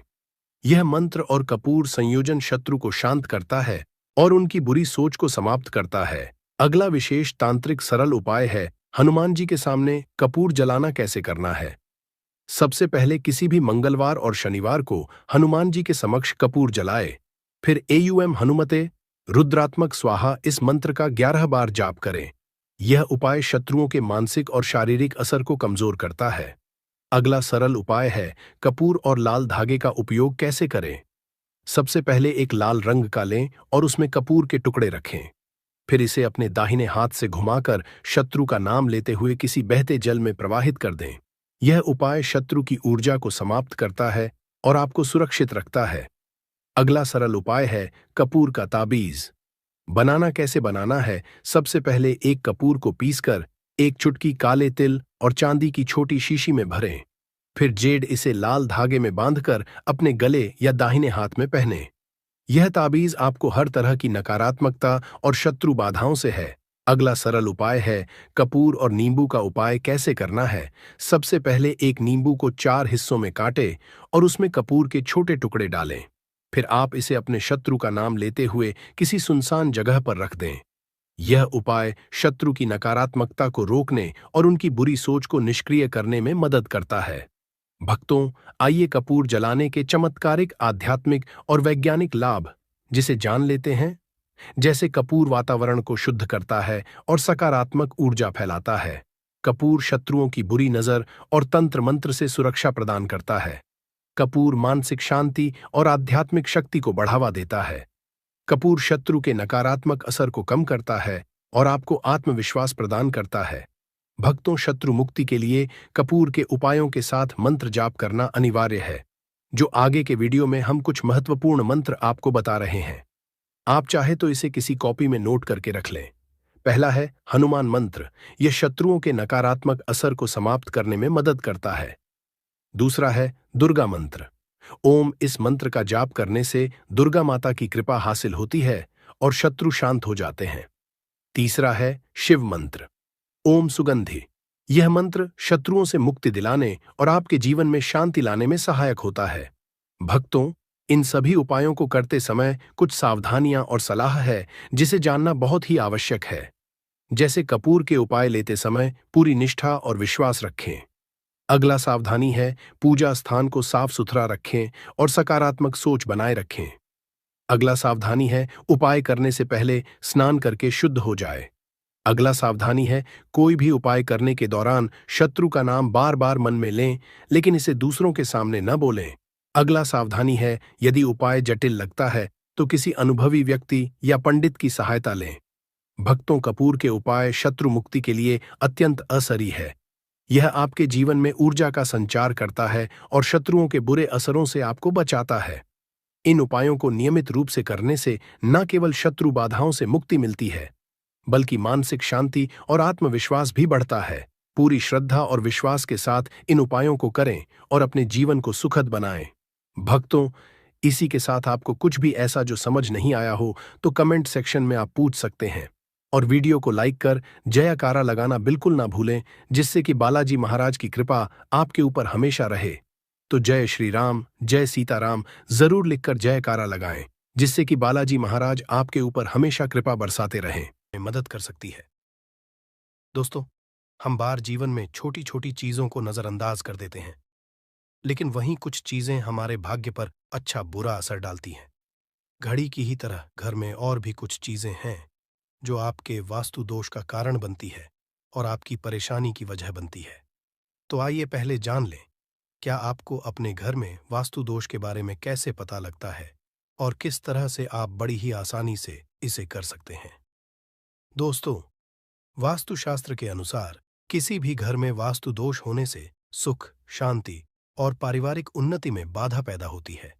यह मंत्र और कपूर संयोजन शत्रु को शांत करता है और उनकी बुरी सोच को समाप्त करता है। अगला विशेष तांत्रिक सरल उपाय है, हनुमान जी के सामने कपूर जलाना कैसे करना है। सबसे पहले किसी भी मंगलवार और शनिवार को हनुमान जी के समक्ष कपूर जलाए। फिर एयुएम हनुमते रुद्रात्मक स्वाहा इस मंत्र का 11 बार जाप करें। यह उपाय शत्रुओं के मानसिक और शारीरिक असर को कमजोर करता है। अगला सरल उपाय है, कपूर और लाल धागे का उपयोग कैसे करें। सबसे पहले एक लाल रंग का लें और उसमें कपूर के टुकड़े रखें। फिर इसे अपने दाहिने हाथ से घुमाकर शत्रु का नाम लेते हुए किसी बहते जल में प्रवाहित कर दें। यह उपाय शत्रु की ऊर्जा को समाप्त करता है और आपको सुरक्षित रखता है। अगला सरल उपाय है, कपूर का ताबीज। बनाना कैसे बनाना है। सबसे पहले एक कपूर को पीसकर एक चुटकी काले तिल और चांदी की छोटी शीशी में भरें। फिर जेड इसे लाल धागे में बांधकर अपने गले या दाहिने हाथ में पहने। यह ताबीज आपको हर तरह की नकारात्मकता और शत्रु बाधाओं से है। अगला सरल उपाय है, कपूर और नींबू का उपाय कैसे करना है। सबसे पहले एक नींबू को 4 हिस्सों में काटें और उसमें कपूर के छोटे टुकड़े डालें। फिर आप इसे अपने शत्रु का नाम लेते हुए किसी सुनसान जगह पर रख दें। यह उपाय शत्रु की नकारात्मकता को रोकने और उनकी बुरी सोच को निष्क्रिय करने में मदद करता है। भक्तों, आइए कपूर जलाने के चमत्कारिक आध्यात्मिक और वैज्ञानिक लाभ जिसे जान लेते हैं। जैसे कपूर वातावरण को शुद्ध करता है और सकारात्मक ऊर्जा फैलाता है। कपूर शत्रुओं की बुरी नजर और तंत्र मंत्र से सुरक्षा प्रदान करता है। कपूर मानसिक शांति और आध्यात्मिक शक्ति को बढ़ावा देता है। कपूर शत्रु के नकारात्मक असर को कम करता है और आपको आत्मविश्वास प्रदान करता है। भक्तों, शत्रु मुक्ति के लिए कपूर के उपायों के साथ मंत्र जाप करना अनिवार्य है। जो आगे के वीडियो में हम कुछ महत्वपूर्ण मंत्र आपको बता रहे हैं। आप चाहे तो इसे किसी कॉपी में नोट करके रख लें। पहला है हनुमान मंत्र। यह शत्रुओं के नकारात्मक असर को समाप्त करने में मदद करता है। दूसरा है दुर्गा मंत्र। ओम इस मंत्र का जाप करने से दुर्गा माता की कृपा हासिल होती है और शत्रु शांत हो जाते हैं। तीसरा है शिव मंत्र। ओम सुगंधि। यह मंत्र शत्रुओं से मुक्ति दिलाने और आपके जीवन में शांति लाने में सहायक होता है। भक्तों, इन सभी उपायों को करते समय कुछ सावधानियां और सलाह है जिसे जानना बहुत ही आवश्यक है। जैसे कपूर के उपाय लेते समय पूरी निष्ठा और विश्वास रखें। अगला सावधानी है, पूजा स्थान को साफ सुथरा रखें और सकारात्मक सोच बनाए रखें। अगला सावधानी है, उपाय करने से पहले स्नान करके शुद्ध हो जाए। अगला सावधानी है, कोई भी उपाय करने के दौरान शत्रु का नाम बार बार मन में लें, लेकिन इसे दूसरों के सामने न बोलें। अगला सावधानी है, यदि उपाय जटिल लगता है तो किसी अनुभवी व्यक्ति या पंडित की सहायता लें। भक्तों, कपूर के उपाय शत्रु मुक्ति के लिए अत्यंत असरी है। यह आपके जीवन में ऊर्जा का संचार करता है और शत्रुओं के बुरे असरों से आपको बचाता है। इन उपायों को नियमित रूप से करने से न केवल शत्रु बाधाओं से मुक्ति मिलती है, बल्कि मानसिक शांति और आत्मविश्वास भी बढ़ता है। पूरी श्रद्धा और विश्वास के साथ इन उपायों को करें और अपने जीवन को सुखद बनाएं। भक्तों, इसी के साथ आपको कुछ भी ऐसा जो समझ नहीं आया हो तो कमेंट सेक्शन में आप पूछ सकते हैं और वीडियो को लाइक कर जयकारा लगाना बिल्कुल ना भूलें, जिससे कि बालाजी महाराज की कृपा आपके ऊपर हमेशा रहे। तो जय श्री राम, जय सीताराम जरूर लिखकर जयकारा लगाएं, जिससे कि बालाजी महाराज आपके ऊपर हमेशा कृपा बरसाते रहें, मदद कर सकती है। दोस्तों, हम बार जीवन में छोटी छोटी चीजों को नजरअंदाज कर देते हैं, लेकिन वहीं कुछ चीजें हमारे भाग्य पर अच्छा बुरा असर डालती हैं। घड़ी की ही तरह घर में और भी कुछ चीजें हैं जो आपके वास्तु दोष का कारण बनती है और आपकी परेशानी की वजह बनती है। तो आइए पहले जान लें, क्या आपको अपने घर में वास्तु दोष के बारे में कैसे पता लगता है और किस तरह से आप बड़ी ही आसानी से इसे कर सकते हैं। दोस्तों, वास्तुशास्त्र के अनुसार किसी भी घर में वास्तु दोष होने से सुख, शांति और पारिवारिक उन्नति में बाधा पैदा होती है।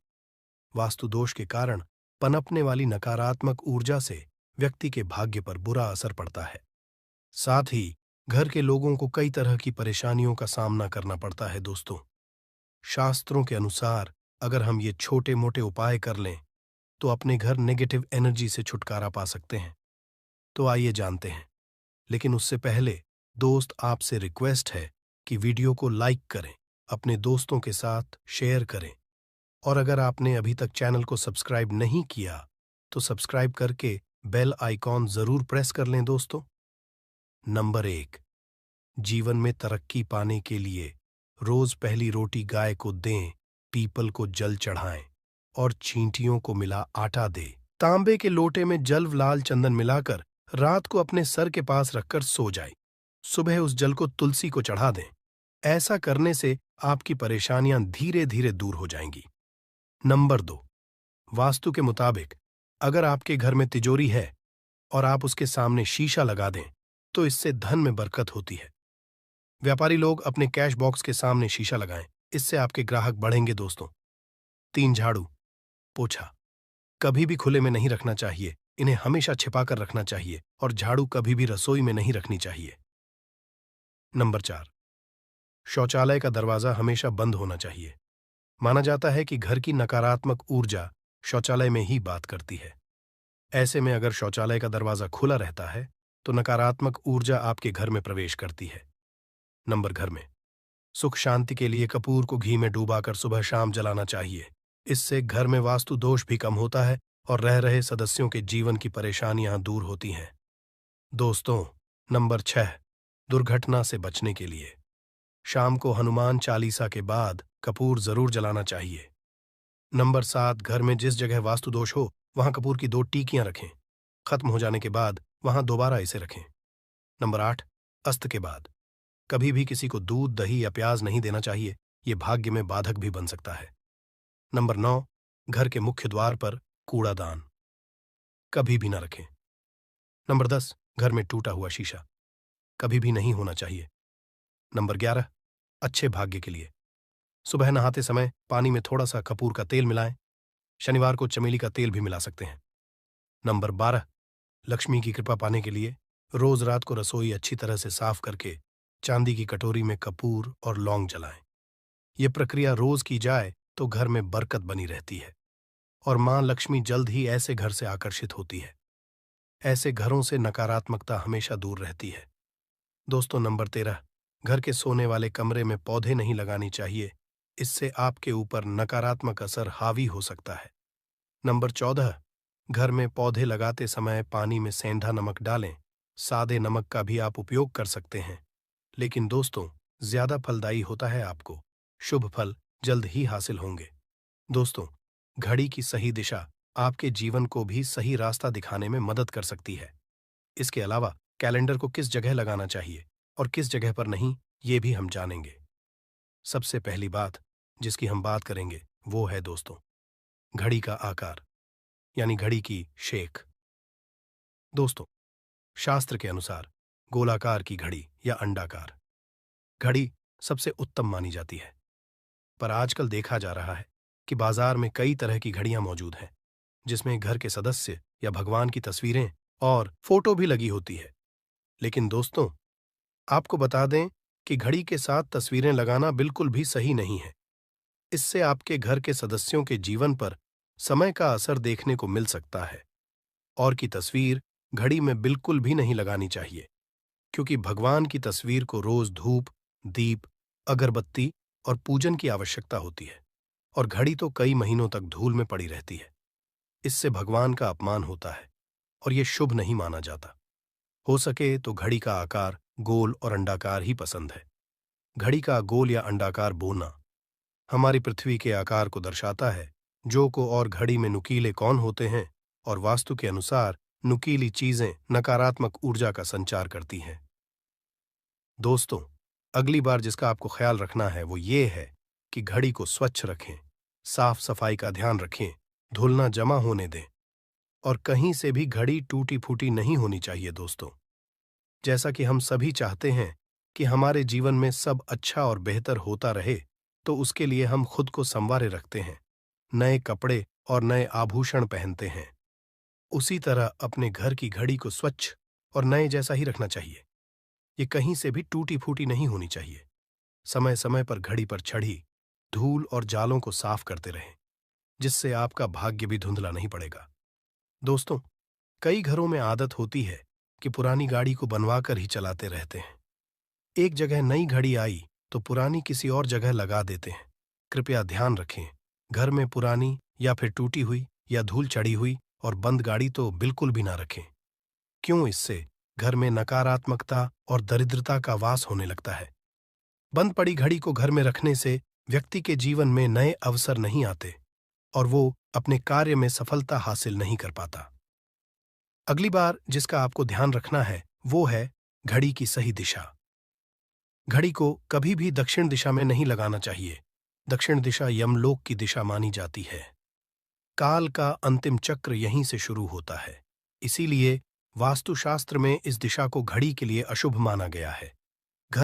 वास्तु दोष के कारण पनपने वाली नकारात्मक ऊर्जा से व्यक्ति के भाग्य पर बुरा असर पड़ता है। साथ ही घर के लोगों को कई तरह की परेशानियों का सामना करना पड़ता है दोस्तों। शास्त्रों के अनुसार अगर हम ये छोटे मोटे उपाय कर लें तो अपने घर नेगेटिव एनर्जी से छुटकारा पा सकते हैं। तो आइए जानते हैं। लेकिन उससे पहले दोस्त आपसे रिक्वेस्ट है कि वीडियो को लाइक करें, अपने दोस्तों के साथ शेयर करें, और अगर आपने अभी तक चैनल को सब्सक्राइब नहीं किया तो सब्सक्राइब करके बेल आइकॉन जरूर प्रेस कर लें दोस्तों। नंबर 1, जीवन में तरक्की पाने के लिए रोज पहली रोटी गाय को दें, पीपल को जल चढ़ाएं और चींटियों को मिला आटा दे। तांबे के लोटे में जल लाल चंदन मिलाकर रात को अपने सर के पास रखकर सो जाए। सुबह उस जल को तुलसी को चढ़ा दें। ऐसा करने से आपकी परेशानियां धीरे धीरे दूर हो जाएंगी। नंबर 2, वास्तु के मुताबिक अगर आपके घर में तिजोरी है और आप उसके सामने शीशा लगा दें तो इससे धन में बरकत होती है। व्यापारी लोग अपने कैश बॉक्स के सामने शीशा लगाएं, इससे आपके ग्राहक बढ़ेंगे दोस्तों। 3, झाड़ू पोछा कभी भी खुले में नहीं रखना चाहिए, इन्हें हमेशा छिपाकर रखना चाहिए और झाड़ू कभी भी रसोई में नहीं रखनी चाहिए। नंबर 4, शौचालय का दरवाजा हमेशा बंद होना चाहिए। माना जाता है कि घर की नकारात्मक ऊर्जा शौचालय में ही बात करती है। ऐसे में अगर शौचालय का दरवाजा खुला रहता है तो नकारात्मक ऊर्जा आपके घर में प्रवेश करती है। नंबर, घर में सुख शांति के लिए कपूर को घी में डूबाकर सुबह शाम जलाना चाहिए। इससे घर में वास्तु दोष भी कम होता है और रह रहे सदस्यों के जीवन की परेशानियां दूर होती हैं। दोस्तों, नंबर 6, दुर्घटना से बचने के लिए शाम को हनुमान चालीसा के बाद कपूर जरूर जलाना चाहिए। नंबर 7, घर में जिस जगह वास्तु दोष हो वहां कपूर की 2 टीकियां रखें। खत्म हो जाने के बाद वहां दोबारा इसे रखें। नंबर 8, अस्त के बाद कभी भी किसी को दूध, दही या प्याज नहीं देना चाहिए, यह भाग्य में बाधक भी बन सकता है। नंबर 9, घर के मुख्य द्वार पर कूड़ादान कभी भी न रखें। नंबर 10, घर में टूटा हुआ शीशा कभी भी नहीं होना चाहिए। नंबर 11, अच्छे भाग्य के लिए सुबह नहाते समय पानी में थोड़ा सा कपूर का तेल मिलाएं। शनिवार को चमेली का तेल भी मिला सकते हैं। नंबर 12, लक्ष्मी की कृपा पाने के लिए रोज रात को रसोई अच्छी तरह से साफ करके चांदी की कटोरी में कपूर और लौंग जलाएं। यह प्रक्रिया रोज की जाए तो घर में बरकत बनी रहती है और मां लक्ष्मी जल्द ही ऐसे घर से आकर्षित होती है। ऐसे घरों से नकारात्मकता हमेशा दूर रहती है। दोस्तों, नंबर 13, घर के सोने वाले कमरे में पौधे नहीं लगाने चाहिए, इससे आपके ऊपर नकारात्मक असर हावी हो सकता है। नंबर 14, घर में पौधे लगाते समय पानी में सेंधा नमक डालें। सादे नमक का भी आप उपयोग कर सकते हैं, लेकिन दोस्तों ज्यादा फलदायी होता है। आपको शुभ फल जल्द ही हासिल होंगे। दोस्तों, घड़ी की सही दिशा आपके जीवन को भी सही रास्ता दिखाने में मदद कर सकती है। इसके अलावा कैलेंडर को किस जगह लगाना चाहिए और किस जगह पर नहीं, ये भी हम जानेंगे। सबसे पहली बात जिसकी हम बात करेंगे वो है दोस्तों घड़ी का आकार, यानी घड़ी की शेख। दोस्तों, शास्त्र के अनुसार गोलाकार की घड़ी या अंडाकार घड़ी सबसे उत्तम मानी जाती है, पर आजकल देखा जा रहा है कि बाजार में कई तरह की घड़ियां मौजूद हैं जिसमें घर के सदस्य या भगवान की तस्वीरें और फोटो भी लगी होती है। लेकिन दोस्तों, आपको बता दें कि घड़ी के साथ तस्वीरें लगाना बिल्कुल भी सही नहीं है। इससे आपके घर के सदस्यों के जीवन पर समय का असर देखने को मिल सकता है। और की तस्वीर घड़ी में बिल्कुल भी नहीं लगानी चाहिए, क्योंकि भगवान की तस्वीर को रोज धूप, दीप, अगरबत्ती और पूजन की आवश्यकता होती है, और घड़ी तो कई महीनों तक धूल में पड़ी रहती है। इससे भगवान का अपमान होता है और यह शुभ नहीं माना जाता। हो सके तो घड़ी का आकार गोल और अंडाकार ही पसंद है। घड़ी का गोल या अंडाकार बोना हमारी पृथ्वी के आकार को दर्शाता है, जो को और घड़ी में नुकीले कौन होते हैं, और वास्तु के अनुसार नुकीली चीजें नकारात्मक ऊर्जा का संचार करती हैं। दोस्तों, अगली बार जिसका आपको ख्याल रखना है वो ये है कि घड़ी को स्वच्छ रखें, साफ सफाई का ध्यान रखें, धुलना जमा होने दें, और कहीं से भी घड़ी टूटी फूटी नहीं होनी चाहिए। दोस्तों, जैसा कि हम सभी चाहते हैं कि हमारे जीवन में सब अच्छा और बेहतर होता रहे, तो उसके लिए हम खुद को संवारे रखते हैं, नए कपड़े और नए आभूषण पहनते हैं, उसी तरह अपने घर की घड़ी को स्वच्छ और नए जैसा ही रखना चाहिए। ये कहीं से भी टूटी फूटी नहीं होनी चाहिए। समय समय पर घड़ी पर छड़ी धूल और जालों को साफ करते रहें, जिससे आपका भाग्य भी धुंधला नहीं पड़ेगा। दोस्तों, कई घरों में आदत होती है कि पुरानी गाड़ी को बनवा कर ही चलाते रहते हैं। एक जगह नई घड़ी आई तो पुरानी किसी और जगह लगा देते हैं। कृपया ध्यान रखें, घर में पुरानी या फिर टूटी हुई या धूल चढ़ी हुई और बंद गाड़ी तो बिल्कुल भी ना रखें। क्यों? इससे घर में नकारात्मकता और दरिद्रता का वास होने लगता है। बंद पड़ी घड़ी को घर में रखने से व्यक्ति के जीवन में नए अवसर नहीं आते और वो अपने कार्य में सफलता हासिल नहीं कर पाता। अगली बार जिसका आपको ध्यान रखना है वो है घड़ी की सही दिशा। घड़ी को कभी भी दक्षिण दिशा में नहीं लगाना चाहिए। दक्षिण दिशा यमलोक की दिशा मानी जाती है। काल का अंतिम चक्र यहीं से शुरू होता है। इसीलिए वास्तुशास्त्र में इस दिशा को घड़ी के लिए अशुभ माना गया है।